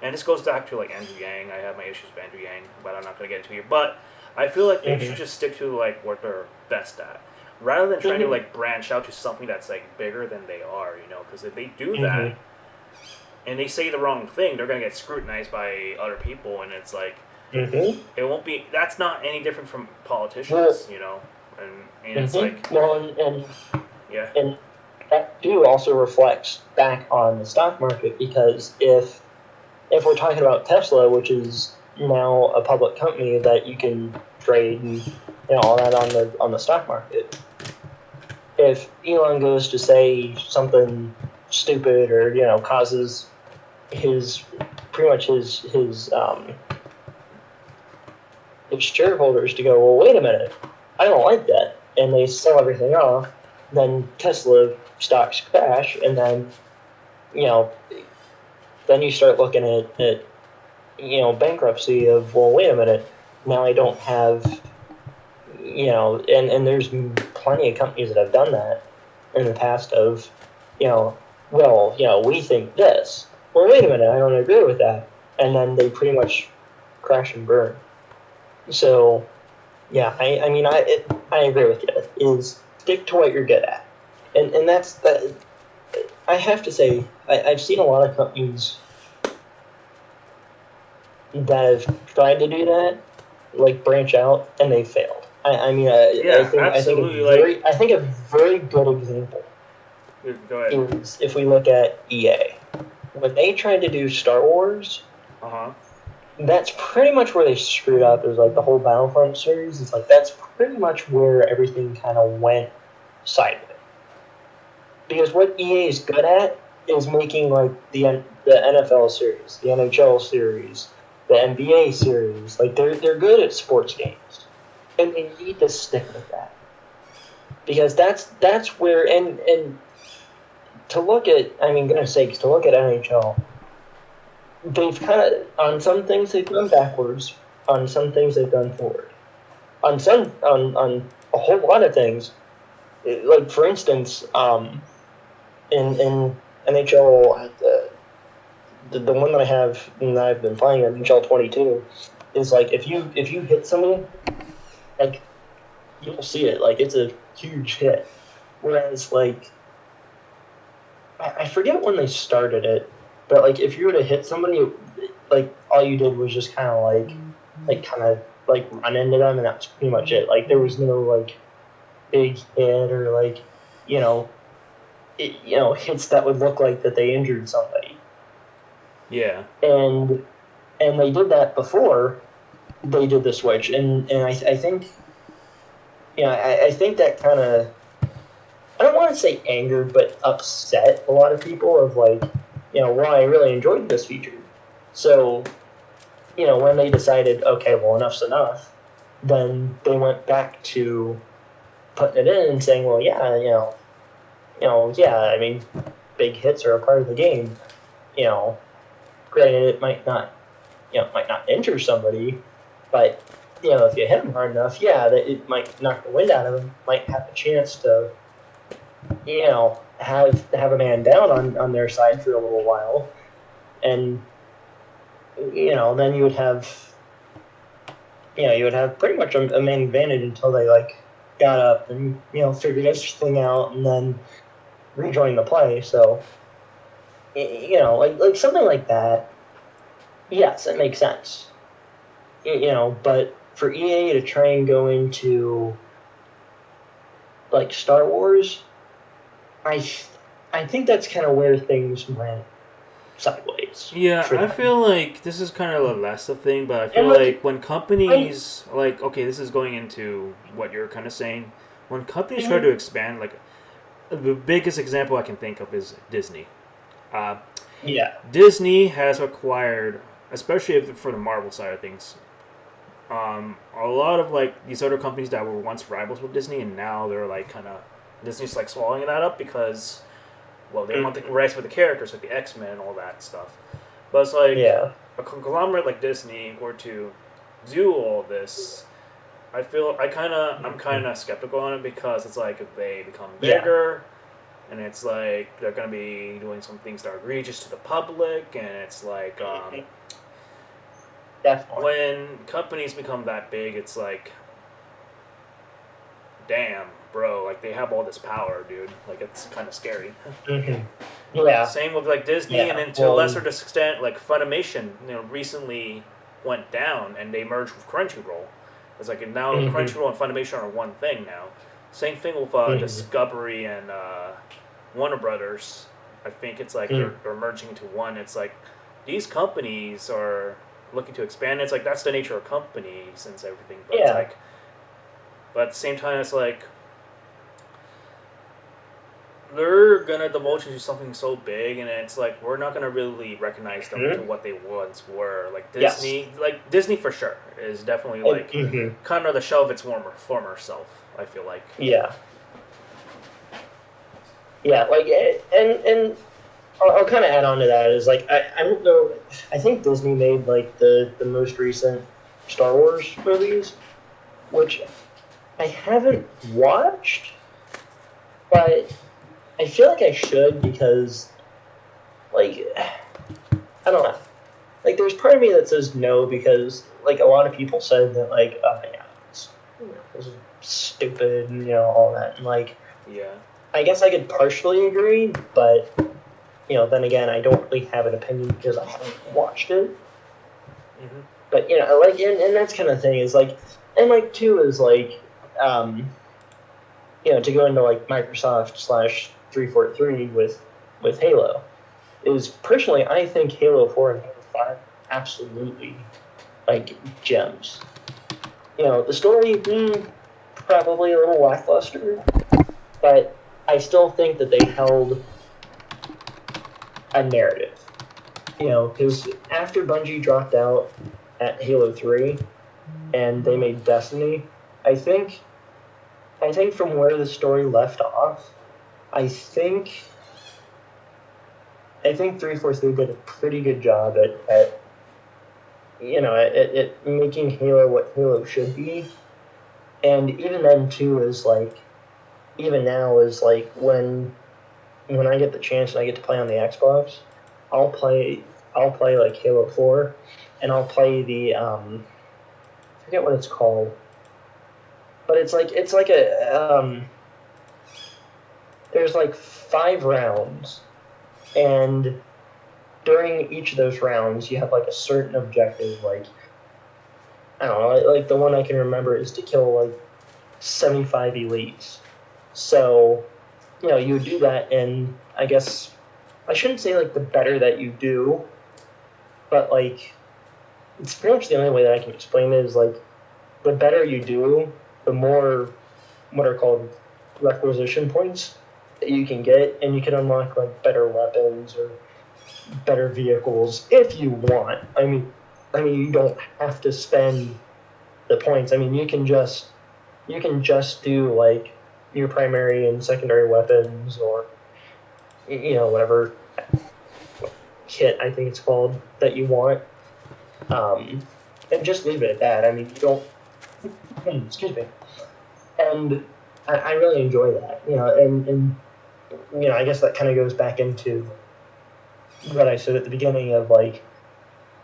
and this goes back to like Andrew Yang. I have my issues with Andrew Yang, but I'm not going to get into here. But I feel like they should just stick to like what they're best at, rather than trying to like branch out to something that's like bigger than they are. Because if they do that, and they say the wrong thing, they're going to get scrutinized by other people, and it's like it won't be. That's not any different from politicians, and it's like and that too also reflects back on the stock market, because if we're talking about Tesla, which is now a public company that you can trade and all that on the stock market, if Elon goes to say something stupid or causes his pretty much his shareholders to go, well, wait a minute, I don't like that, and they sell everything off, then Tesla stocks crash, and then you know then you start looking at bankruptcy of, well, wait a minute, now I don't have, and there's plenty of companies that have done that in the past of, well, we think this. Well, wait a minute, I don't agree with that. And then they pretty much crash and burn. So, yeah, I agree with you. Is stick to what you're good at. And that's that. I have to say, I've seen a lot of companies that have tried to do that, like branch out, and they failed. Yeah, absolutely. I think a very good example Go ahead. is if we look at EA. When they tried to do Star Wars, that's pretty much where they screwed up. Is like the whole Battlefront series. It's like that's pretty much where everything kind of went sideways. Because what EA is good at is making like the NFL series, the NHL series, the NBA series. Like they're good at sports games, and they need to stick with that because that's where and to look at. I mean, goodness sakes, to look at NHL, they've kind of on some things they've gone backwards, on some things they've gone forward, on a whole lot of things. Like for instance, in NHL, the one that I have and that I've been playing, NHL 22, is like if you hit somebody, like you'll see it, like it's a huge hit. Whereas like I forget when they started it, but like if you were to hit somebody, like all you did was just kind of like run into them, and that was pretty much it. Like there was no like big hit or like you know hits that would look like that they injured somebody. Yeah. And they did that before they did the switch, and I think I think that kind of, I don't want to say angered, but upset a lot of people of like, well, I really enjoyed this feature. So, when they decided, okay, well, enough's enough, then they went back to putting it in and saying, well, yeah, yeah, I mean, big hits are a part of the game. Granted, it might not injure somebody, but if you hit them hard enough, yeah, that it might knock the wind out of them. Might have a chance to, have a man down on their side for a little while, and then you would have pretty much a main advantage until they like got up and figured everything out and then rejoined the play. So like something like that. Yes, it makes sense. But for EA to try and go into like Star Wars, I think that's kind of where things went sideways. Yeah, I feel like this is kind of a lesser thing, but I feel like when companies okay, this is going into what you're kind of saying. When companies try to expand, like the biggest example I can think of is Disney. Yeah. Disney has acquired, especially for the Marvel side of things, a lot of like these other companies that were once rivals with Disney, and now they're like kind of Disney's like swallowing that up because, well, they want the rights for the characters like the X-Men and all that stuff. But it's like a conglomerate like Disney were to do all this. I'm kind of skeptical on it because it's like if they become bigger, and it's like they're gonna be doing some things that are egregious to the public, and it's like definitely when companies become that big, it's like, damn, bro, like they have all this power, dude. Like it's kind of scary. Yeah. Same with like Disney, and then to a lesser extent, like Funimation, recently went down and they merged with Crunchyroll. It's like now Crunchyroll and Funimation are one thing now. Same thing with Discovery and Warner Brothers. I think it's like they're merging into one. It's like these companies are looking to expand. It's like that's the nature of companies and everything. But it's like, but at the same time, it's like they're gonna divulge into something so big, and it's like we're not gonna really recognize them to Mm-hmm. what they once were. Yes. Like Disney for sure is definitely And, like mm-hmm. kind of the shell of its former self. I feel like. Yeah. Yeah. Like, and I'll kind of add on to that is like I don't know. I think Disney made like the most recent Star Wars movies, which I haven't watched, but I feel like I should because like I don't know. Like, there's part of me that says no because like a lot of people said that like yeah, this is stupid and all that and like Yeah. I guess I could partially agree, but then again I don't really have an opinion because I haven't watched it. Mm-hmm. But like and that's kind of thing is like and like two is like um to go into like Microsoft slash 343 with Halo is personally I think Halo 4 and Halo 5 absolutely like gems. The story probably a little lackluster, but I still think that they held a narrative. Because after Bungie dropped out at Halo 3 and they made Destiny, I think from where the story left off, I think 343 did a pretty good job at making Halo what Halo should be. And even then too is like even now is like when I get the chance and I get to play on the Xbox, I'll play like Halo 4 and I'll play the I forget what it's called. But it's like a there's like 5 rounds and during each of those rounds you have like a certain objective like I don't know, like the one I can remember is to kill like 75 elites. So, you would do that and I guess I shouldn't say like the better that you do, but like it's pretty much the only way that I can explain it is like the better you do, the more what are called requisition points that you can get, and you can unlock like better weapons or better vehicles if you want. I mean, you don't have to spend the points. I mean, you can just do like your primary and secondary weapons, or whatever kit I think it's called that you want, and just leave it at that. I mean, you don't. Excuse me. And I really enjoy that. And I guess that kind of goes back into what I said at the beginning of like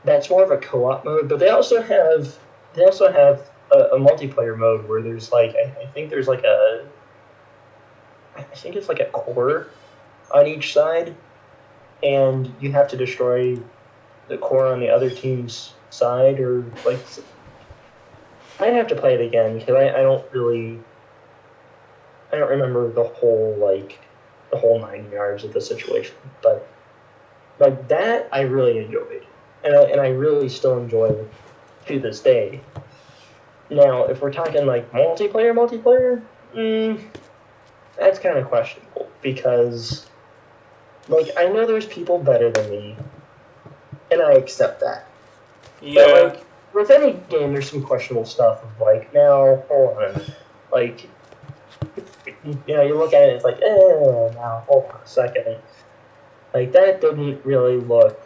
that's more of a co-op mode, but they also have a multiplayer mode where there's like I think there's like I think it's like a core on each side, and you have to destroy the core on the other team's side, or like I'd have to play it again because I don't remember the whole 9 yards of the situation, but like that I really enjoyed, and I really still enjoy to this day. Now, if we're talking like multiplayer, that's kind of questionable because like I know there's people better than me, and I accept that. But Yeah. like with any game, there's some questionable stuff of like now hold on a minute, like you look at it, it's like now hold on a second, like that didn't really look.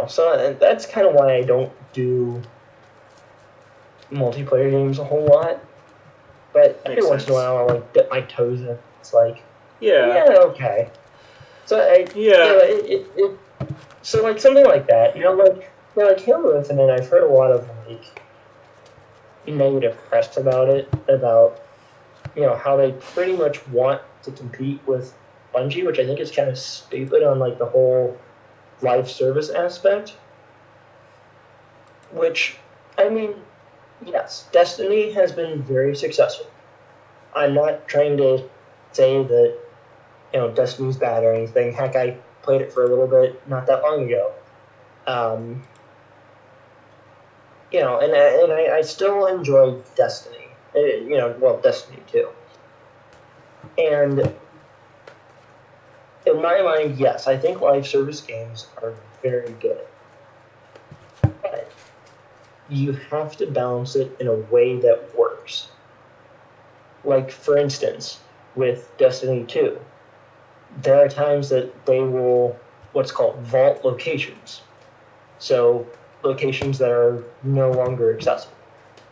So that's kind of why I don't do multiplayer games a whole lot. But every Makes once in a sense. while, I'll like dip my toes in. It's like, Yeah. yeah, okay. So Yeah. so like something like that, like Halo Infinite. I've heard a lot of like negative press about it, about how they pretty much want to compete with Bungie, which I think is kind of stupid on like the whole live service aspect. Which, I mean, yes, Destiny has been very successful. I'm not trying to say that Destiny's bad or anything. Heck, I played it for a little bit not that long ago. Um, and I still enjoy Destiny. Well, Destiny too. And in my mind, yes, I think live service games are very good. But you have to balance it in a way that works. Like, for instance, with Destiny 2, there are times that they will what's called vault locations. So, locations that are no longer accessible.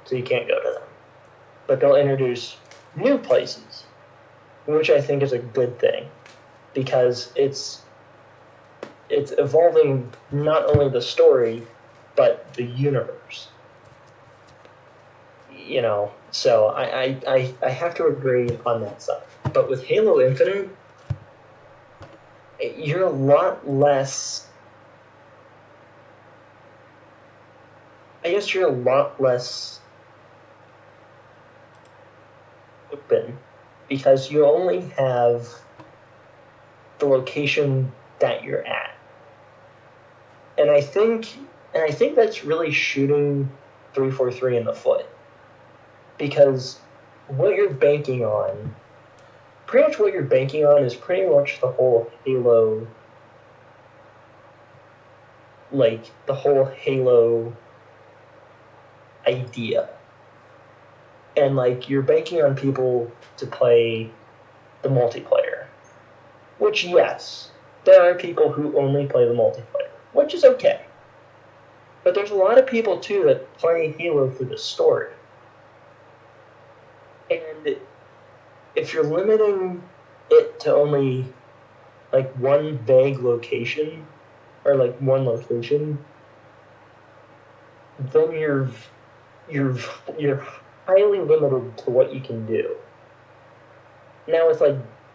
So you can't go to them. But they'll introduce new places, which I think is a good thing, because it's evolving not only the story, but the universe. So I have to agree on that side. But with Halo Infinite, you're a lot less. I guess you're a lot less open because you only have the location that you're at, and I think that's really shooting 343 in the foot, because what you're banking on, pretty much what you're banking on, is pretty much the whole Halo, idea. And you're banking on people to play the multiplayer. Which, yes, there are people who only play the multiplayer, which is okay. But there's a lot of people too that play Halo through the story. And if you're limiting it to only one vague location, or one location, then you're highly limited to what you can do. Now with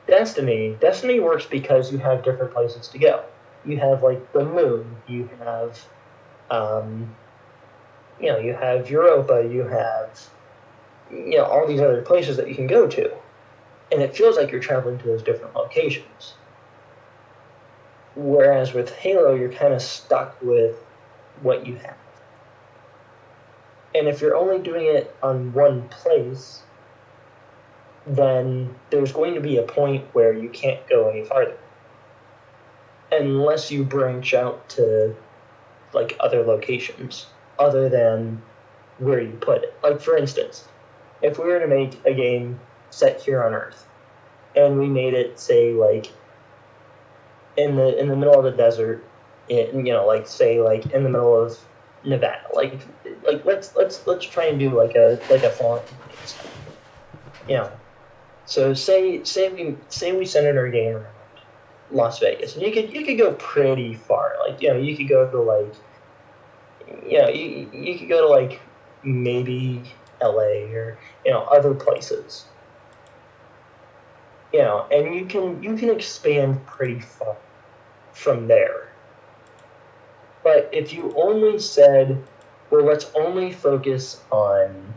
Destiny works because you have different places to go. You have the moon, you have you have Europa, you have all these other places that you can go to. And it feels like you're traveling to those different locations. Whereas with Halo, you're kind of stuck with what you have. And if you're only doing it on one place, then there's going to be a point where you can't go any farther. Unless you branch out to other locations, other than where you put it. For instance, if we were to make a game set here on Earth, and we made it, say, in the middle of the desert, say in the middle of Nevada, let's try and do a farm. So say we centered our game around Las Vegas, and you could go pretty far. You could go to you could go to maybe LA, or other places. And you can expand pretty far from there. But if you only said, well, let's only focus on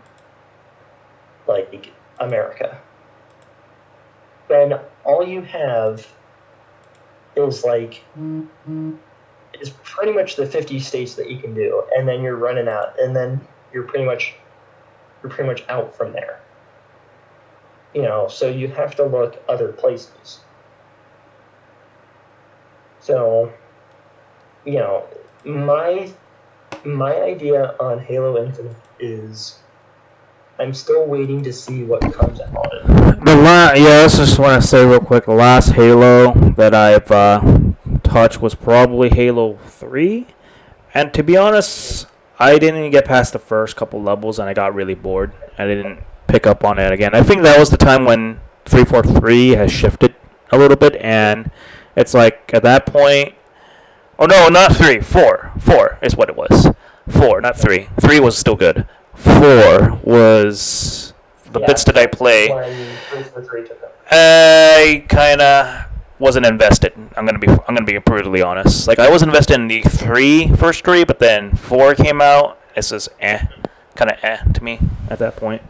America, then all you have is is pretty much the 50 states that you can do, and then you're running out, and then you're pretty much out from there. So you have to look other places. So, my idea on Halo Infinite is I'm still waiting to see what comes out of it. I just want to say real quick, the last Halo that I've touched was probably Halo 3. And to be honest, I didn't even get past the first couple levels, and I got really bored. I didn't pick up on it again. I think that was the time when 343 has shifted a little bit, and it's at that point. Oh no, not 3, 4. 4 is what it was. 4, not 3. 3 was still good. 4 was the bits that I play. I kind of wasn't invested. I'm gonna be brutally honest. I was invested in the first three, but then 4 came out. It's just kind of to me at that point.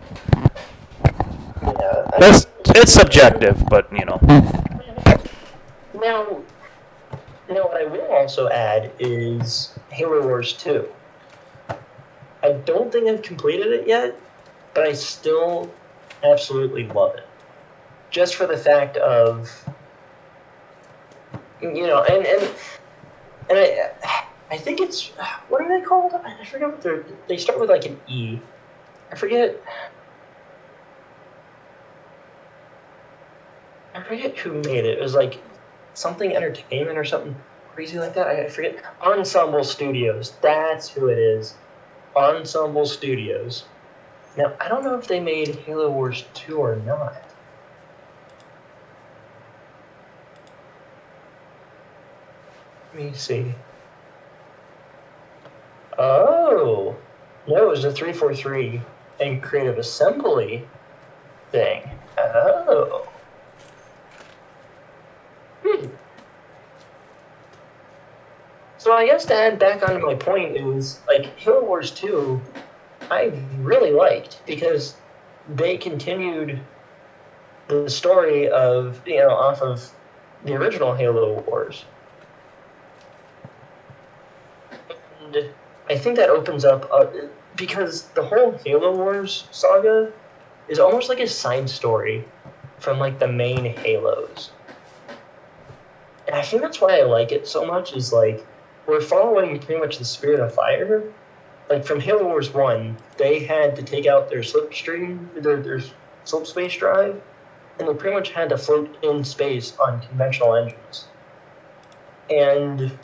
Yeah, It's subjective, but Now, what I will also add is Halo Wars 2. I don't think I've completed it yet, but I still absolutely love it. just for the fact of, and I think it's, what are they called? I forget what they start with like an E. I forget who made it. It was like something entertainment or something crazy like that. I forget. Ensemble Studios. That's who it is. Ensemble Studios. Now, I don't know if they made Halo Wars 2 or not. Let me see. Oh! No, it was a 343 and Creative Assembly thing. Oh. So I guess to add back onto my point is, like, Halo Wars 2, I really liked because they continued the story of, off of the original Halo Wars. And I think that opens up, because the whole Halo Wars saga is almost like a side story from, like, the main Halos. And I think that's why I like it so much, is, like, we're following pretty much the Spirit of Fire. Like, from Halo Wars 1, they had to take out their slipstream, their slip space drive, and they pretty much had to float in space on conventional engines. And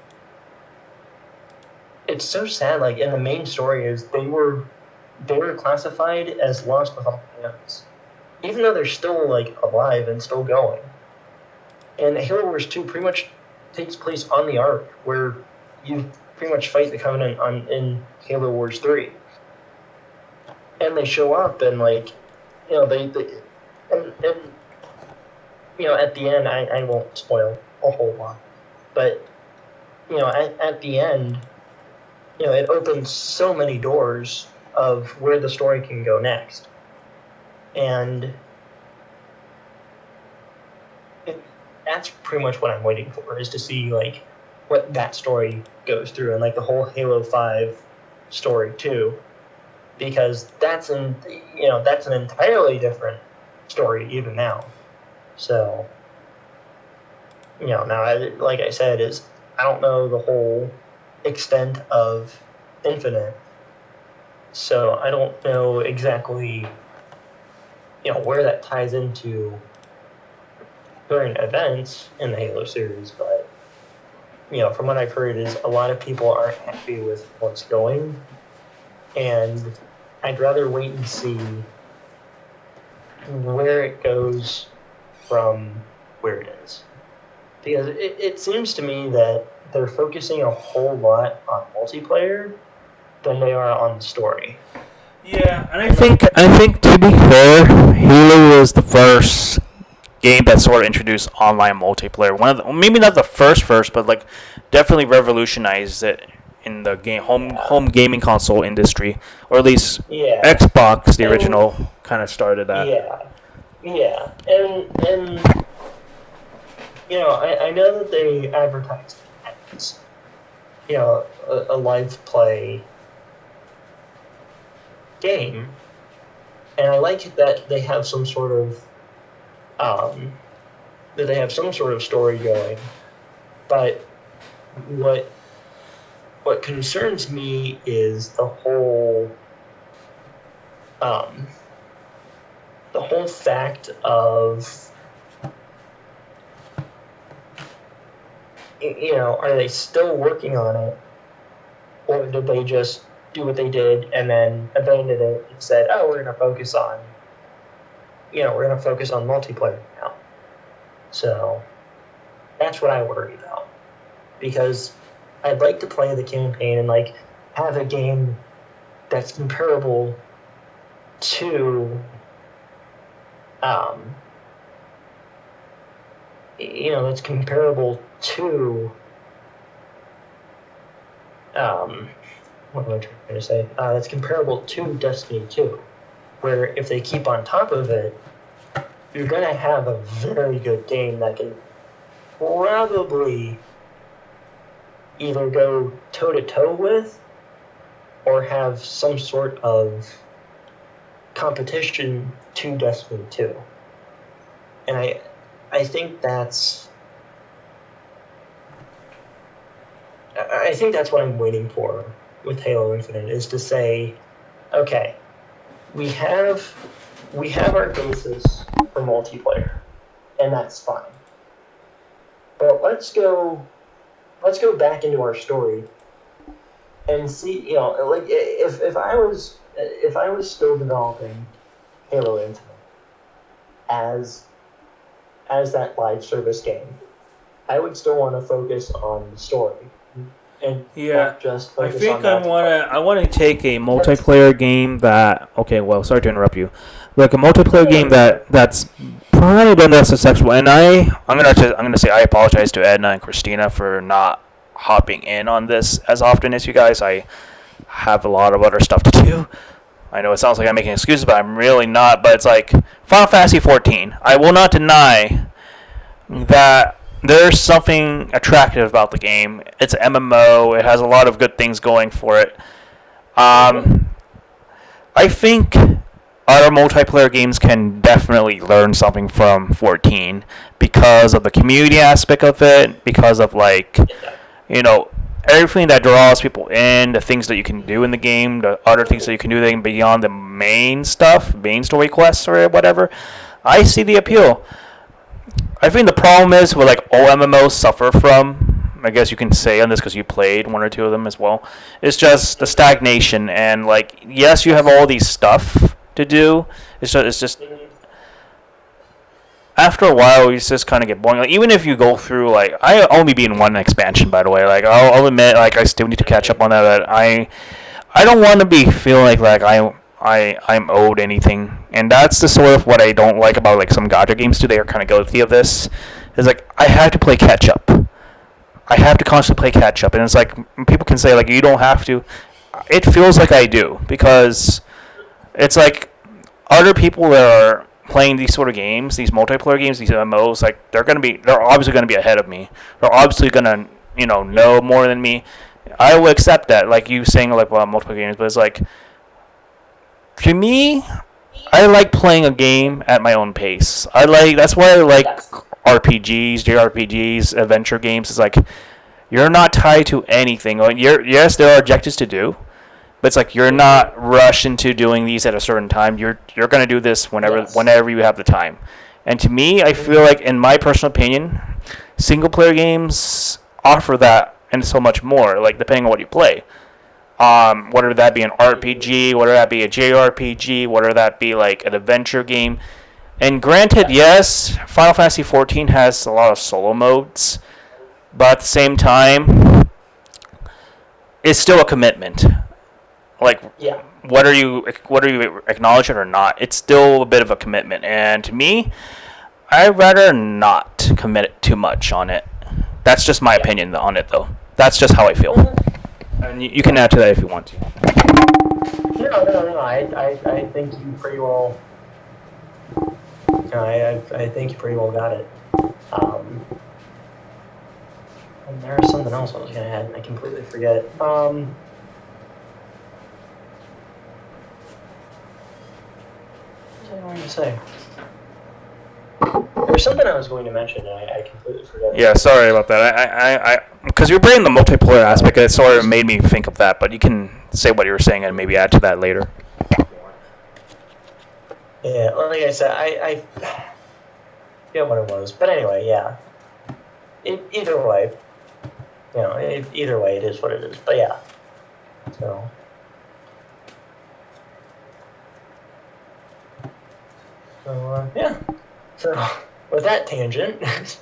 it's so sad, like, in the main story is they were classified as lost without hands, even though they're still, like, alive and still going. And Halo Wars 2 pretty much takes place on the Ark, where you pretty much fight the Covenant in Halo Wars 3. And they show up and, like, they and at the end, I won't spoil a whole lot, but at the end, it opens so many doors of where the story can go next. And that's pretty much what I'm waiting for, is to see, like, what that story goes through, and, like, the whole Halo 5 story too, because that's an entirely different story even now. So, now, like I said, I don't know the whole extent of Infinite, so I don't know exactly, where that ties into current events in the Halo series, but, from what I've heard is a lot of people aren't happy with what's going, and I'd rather wait and see where it goes from where it is. Because it seems to me that they're focusing a whole lot on multiplayer than they are on the story. Yeah, and I think to be fair, Halo was the first game that sort of introduced online multiplayer. Maybe not the first, but like definitely revolutionized it in the home gaming console industry, or at least Xbox, the original, kind of started that. Yeah, and I know that they advertised as, a live play game, and I like that they have some sort of story going. But what concerns me is the whole fact of, are they still working on it, or did they just do what they did and then abandoned it and said, oh, we're going to focus on multiplayer now. So that's what I worry about, because I'd like to play the campaign and, like, have a game that's comparable to what am I trying to say? That's comparable to Destiny 2, where if they keep on top of it, you're going to have a very good game that can probably either go toe-to-toe with or have some sort of competition to Destiny 2. and I think that's what I'm waiting for with Halo Infinite, is to say, okay, we have our basis for multiplayer, and that's fine. But let's go back into our story and see, like if I was still developing Halo Infinite as that live service game, I would still want to focus on the story and Yeah, not just I focus on think I multiplayer. wanna take a multiplayer game that. Okay, well, sorry to interrupt you. Like a multiplayer game that's probably been less successful. And I'm gonna say I apologize to Edna and Christina for not hopping in on this as often as you guys. I have a lot of other stuff to do. I know it sounds like I'm making excuses, but I'm really not. But it's like Final Fantasy 14. I will not deny that there's something attractive about the game. It's an MMO. It has a lot of good things going for it. Um, I think other multiplayer games can definitely learn something from 14 because of the community aspect of it, because of like, you know, everything that draws people in, the things that you can do in the game, the other things that you can do beyond the main stuff, main story quests or whatever. I see the appeal. I think the problem is with like all MMOs suffer from. I guess you can say on this because you played one or two of them as well. It's just the stagnation and like yes, you have all these stuff to do. It's just after a while you just kind of get boring. Like even if you go through like I only beat in one expansion by the way. Like I'll admit like I still need to catch up on that. But I don't want to be feeling like I'm owed anything, and that's the sort of what I don't like about like some gacha games too. They are kind of guilty of this. Is like I have to play catch up. I have to constantly play catch up, and it's like people can say like you don't have to. It feels like I do because it's like other people that are playing these sort of games, these multiplayer games, these MMOs, like they're obviously gonna be ahead of me. They're obviously gonna know more than me. I will accept that, like you saying like well multiple games, but it's like to me, I like playing a game at my own pace. That's why I like RPGs, JRPGs, adventure games. It's like you're not tied to anything. Like, yes, there are objectives to do, but it's like you're not rushed into doing these at a certain time. You're gonna do this whenever you have the time. And to me, I feel like, in my personal opinion, single player games offer that and so much more. Like depending on what you play. Whether that be an RPG, whether that be a JRPG, whether that be like an adventure game. And granted, yes, Final Fantasy 14 has a lot of solo modes, but at the same time, it's still a commitment. Like Yeah. whether you acknowledge it or not, it's still a bit of a commitment. And to me, I'd rather not commit too much on it. That's just my opinion on it, though. That's just how I feel. And you can add to that if you want to. No. I think you pretty well. I think you pretty well got it. And there was something else I was gonna add, and I completely forget. What was I going to say? There was something I was going to mention, and I completely forgot. Yeah, sorry about that. Because you're bringing the multiplayer aspect, it sort of made me think of that. But you can say what you were saying and maybe add to that later. Yeah, like I said, I forget what it was, but anyway, yeah. Either way, either way, it is what it is. But yeah, so. Yeah. So, with that tangent.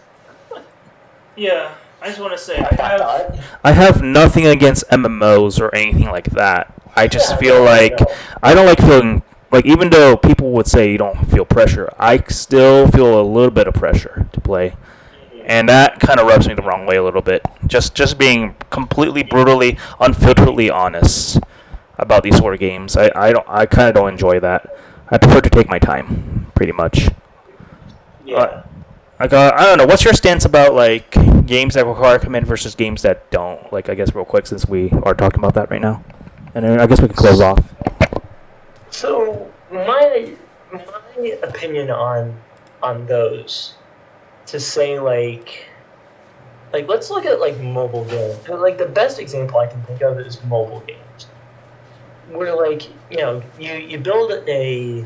Yeah, I just want to say I have nothing against MMOs or anything like that. I just feel like I don't like feeling like even though people would say you don't feel pressure, I still feel a little bit of pressure to play, and that kind of rubs me the wrong way a little bit. Just being completely brutally, unfilteredly honest about these sort of games. I kind of don't enjoy that. I prefer to take my time, pretty much. Yeah. I don't know. What's your stance about like games that require command versus games that don't? Like, I guess real quick since we are talking about that right now, and then I guess we can close off. So my opinion on on those to say like let's look at like mobile games. Like the best example I can think of is mobile games, where like you build a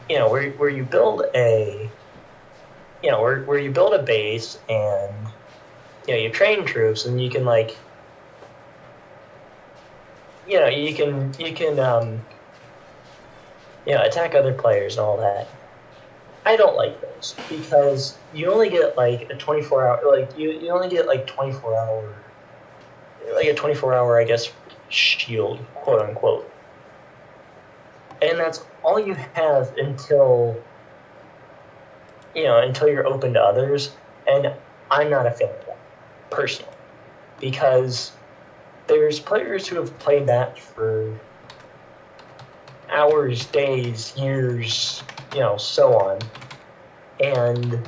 where you build a where you build a base and you train troops and you can like you can attack other players and all that. I don't like those because you only get like a 24-hour, like you only get like 24-hour, like a 24-hour, I guess, shield, quote unquote, and that's all you have until you're open to others. And I'm not a fan of that personally, because there's players who have played that for hours, days, years, so on. And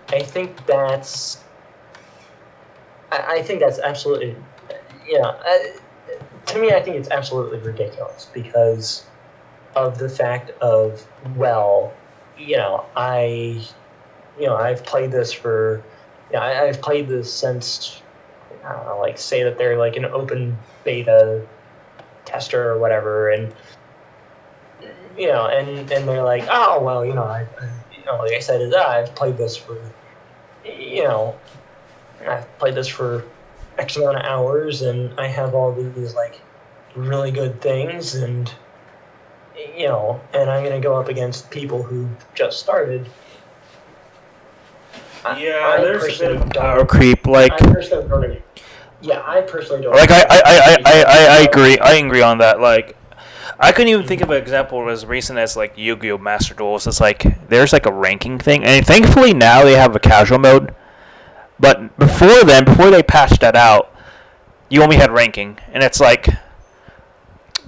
I think that's absolutely, to me, I think it's absolutely ridiculous because of the fact of, well, I've played this for, I've played this since, I don't know, like say that they're like an open beta tester or whatever, and and they're like, oh well, like I said, I've played this for, I've played this for X amount of hours, and I have all these like really good things, and and I'm gonna go up against people who just started. There's a bit of power creep. Like, I personally don't. Yeah, I personally don't. Like, I agree. I agree on that. Like, I couldn't even think of an example as recent as like Yu-Gi-Oh! Master Duels. It's like there's like a ranking thing, and thankfully now they have a casual mode. But before they patched that out, you only had ranking, and it's like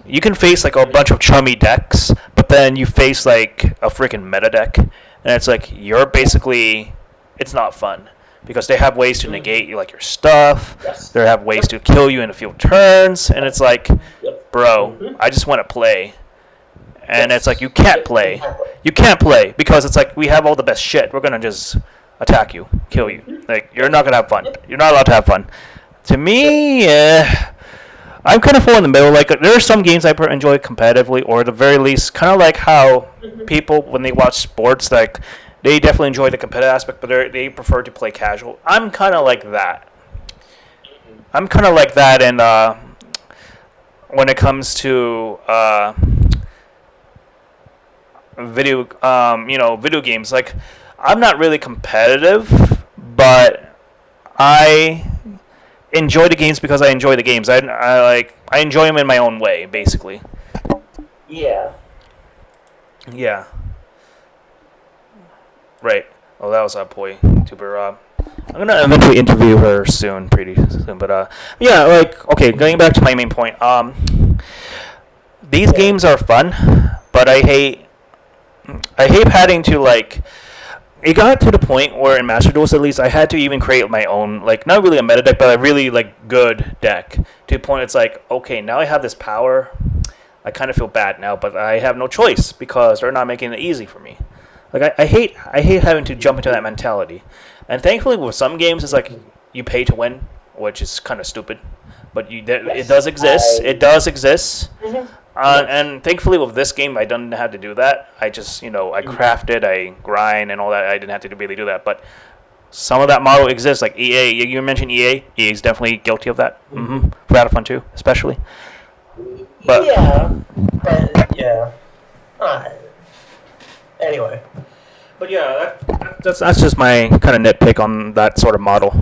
you can face like a bunch of chummy decks, but then you face like a freaking meta deck, and it's like you're basically, it's not fun because they have ways to negate you, like your stuff. Yes. They have ways to kill you in a few turns, and it's like, bro, I just want to play. And it's like you can't play. You can't play because it's like we have all the best shit. We're gonna just attack you, kill you. Like, you're not gonna have fun. You're not allowed to have fun. To me, I'm kind of full in the middle. Like, there are some games I enjoy competitively, or at the very least, kind of like how people, when they watch sports, like, they definitely enjoy the competitive aspect, but they prefer to play casual. I'm kind of like that. I'm kind of like that, and when it comes to video games, like, I'm not really competitive, but I enjoy the games because I enjoy the games. I enjoy them in my own way, basically. Yeah. Yeah. Right. Oh, that was Poi Tuber. I'm gonna eventually interview her soon, pretty soon. But yeah, like, okay, going back to my main point. These games are fun, but I hate having to, like. It got to the point where in Master Duels, at least, I had to even create my own, like, not really a meta deck, but a really, like, good deck. To the point it's like, okay, now I have this power. I kind of feel bad now, but I have no choice because they're not making it easy for me. Like, I hate having to jump into that mentality. And thankfully, with some games, it's like you pay to win, which is kind of stupid. But it does exist. It does exist. And thankfully, with this game, I didn't have to do that. I just, I crafted, I grind, and all that. I didn't have to really do that. But some of that model exists, like EA. You mentioned EA. EA is definitely guilty of that. Mm-hmm. For Battlefront 2, especially. But yeah. Anyway. But yeah, that's just my kind of nitpick on that sort of model.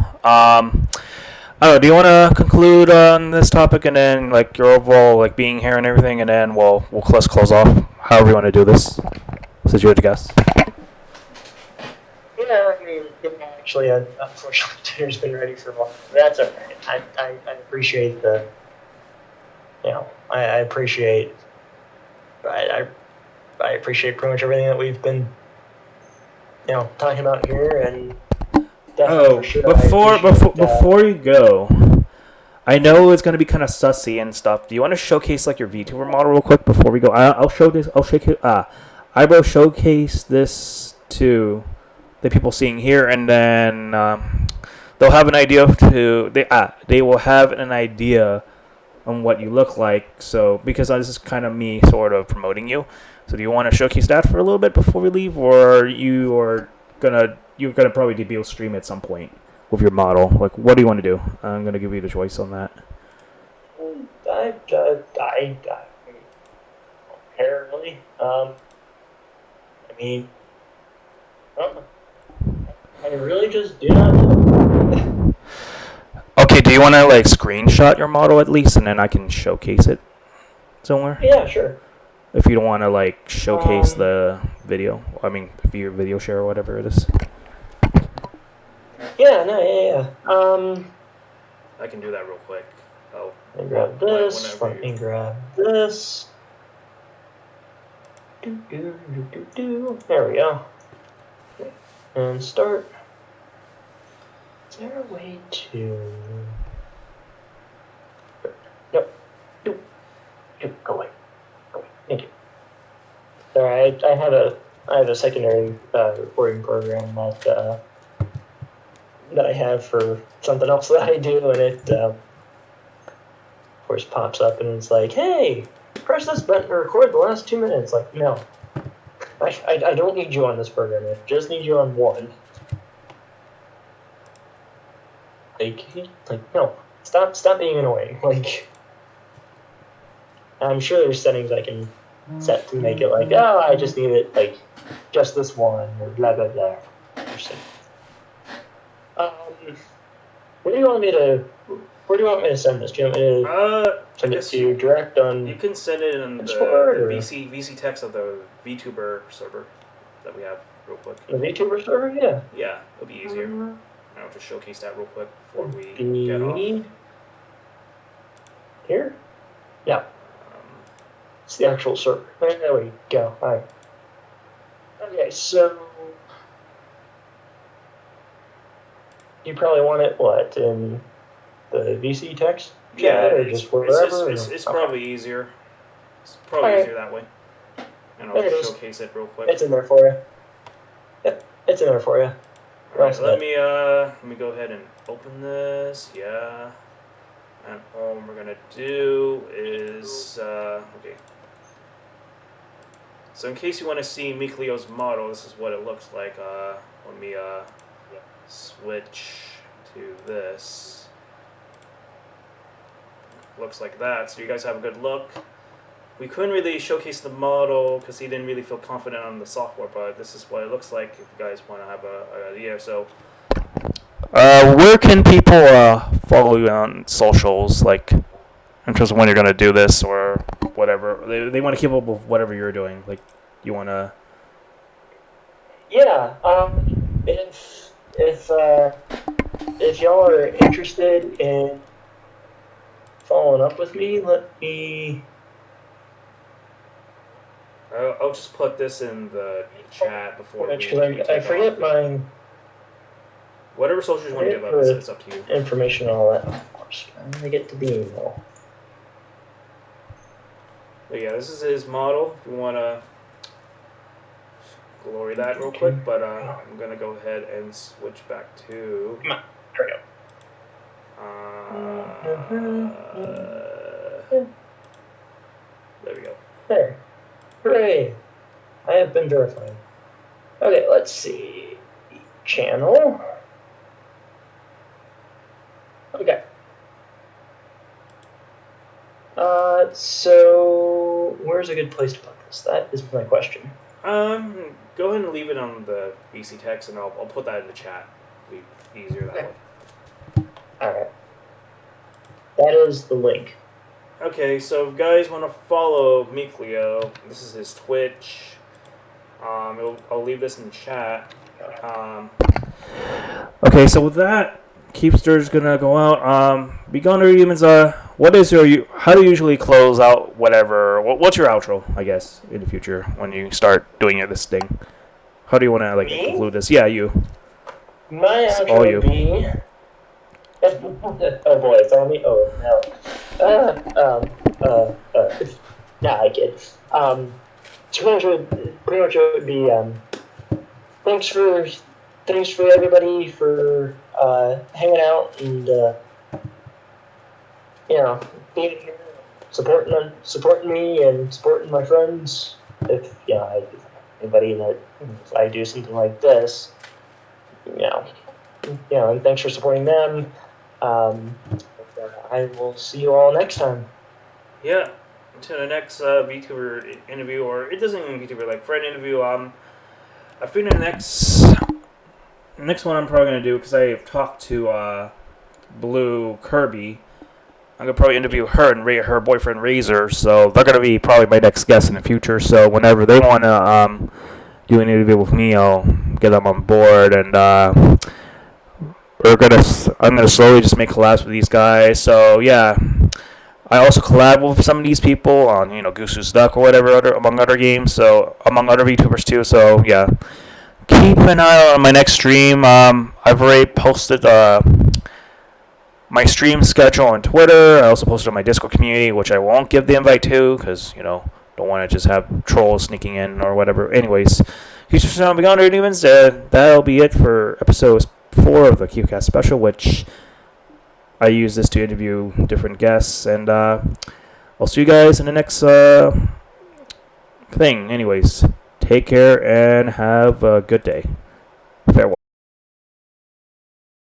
I don't know, do you want to conclude on this topic and then, like, your overall, like, being here and everything, and then we'll close off however you want to do this, since you're the guest? Yeah, I mean, actually, unfortunately, dinner's been ready for a while. That's all right. I appreciate the, I appreciate, I appreciate pretty much everything that we've been, talking about here, and before you go, I know it's gonna be kind of sussy and stuff. Do you want to showcase like your VTuber model real quick before we go? I'll I will showcase this to the people seeing here, and then they'll have an idea they will have an idea on what you look like. So because this is kind of me sort of promoting you. So do you want to showcase that for a little bit before we leave, or you're gonna probably debut stream at some point with your model? Like, what do you want to do? I'm gonna give you the choice on that. I apparently. I mean, I really just do not know. Okay, do you want to like screenshot your model at least, and then I can showcase it somewhere? Yeah, sure. If you don't want to like showcase the video, I mean, your video share or whatever it is. Yeah, no, yeah. I can do that real quick. Oh, Let me grab this. Let me grab this. There we go. And start. Is there a way to? Nope. Go away. Thank you. Sorry, I have a secondary recording program that I have for something else that I do, and it of course pops up and it's like, hey, press this button to record the last 2 minutes. Like, no, I don't need you on this program. I just need you on one. Like no, stop being annoying. Like, I'm sure there's settings I can set to make it like, oh, I just need it like just this one or blah blah blah. Where do you want me to send this? Do you want me to send it to you direct on? You can send it in the VC text of the VTuber server that we have real quick. The VTuber server, yeah. Yeah, it'll be easier. I'll just showcase that real quick before we get off. Here? Yeah. It's the actual server. There we go. All right. Okay, so you probably want it what in the VC text? Yeah, or just wherever. It's probably easier. It's probably easier that way. And I'll just showcase it real quick. It's in there for you. Yep, it's in there for you. Alright, let me go ahead and open this. Yeah. And all we're gonna do is okay. So in case you want to see Mikleo's model, this is what it looks like. Let me switch to this. Looks like that. So you guys have a good look. We couldn't really showcase the model because he didn't really feel confident on the software, but this is what it looks like if you guys want to have an idea. So, where can people follow you on socials, like in terms of when you're going to do this or whatever? They want to keep up with whatever you're doing. Like, you want to... Yeah, if y'all are interested in following up with me, let me... I'll just put this in the chat before we I forget mine. Whatever socials you want to give up, it's up to you. Information and all that. Of course, I'm going to get to the email. But yeah, this is his model. If you want to glory that real quick, but I'm going to go ahead and switch back to... Come on, there we go. There we go. There. Hooray! I have been verified. Okay, let's see. Channel. Okay. So where's a good place to put this? That is my question. Go ahead and leave it on the VC text, and I'll put that in the chat. It'll be easier that way. Alright. That is the link. Okay, so if you guys want to follow Mikleo, this is his Twitch. I'll leave this in the chat. Okay, so with that, Keepster's gonna go out. Beginner Humans, what is how do you usually close out whatever? What's your outro, I guess, in the future when you start doing this thing? How do you want to conclude this? Yeah, you. My outro would be... oh boy, it's on me? Oh, no. Nah, I kid. So pretty much it would be thanks for thanks for everybody for hanging out and you know being here, supporting me and supporting my friends. If anybody that if I do something like this, you know, and thanks for supporting them. I will see you all next time. Yeah. To the next VTuber interview, or it doesn't even VTuber, like friend interview. I think the next one I'm probably gonna do because I talked to Blue Kirby. I'm gonna probably interview her and her boyfriend Razor, so they're gonna be probably my next guest in the future. So whenever they wanna do an interview with me, I'll get them on board, and I'm gonna slowly just make collabs with these guys. So yeah, I also collab with some of these people on Goose's Duck or whatever among other games. So among other VTubers too. So yeah, keep an eye on my next stream. I've already posted my stream schedule on Twitter. I also posted on my Discord community, which I won't give the invite to because don't want to just have trolls sneaking in or whatever. Anyways, here's for Beyond Demons. That'll be it for episode 4 of the Kiefcast special, which I use this to interview different guests, and I'll see you guys in the next thing. Anyways, take care and have a good day.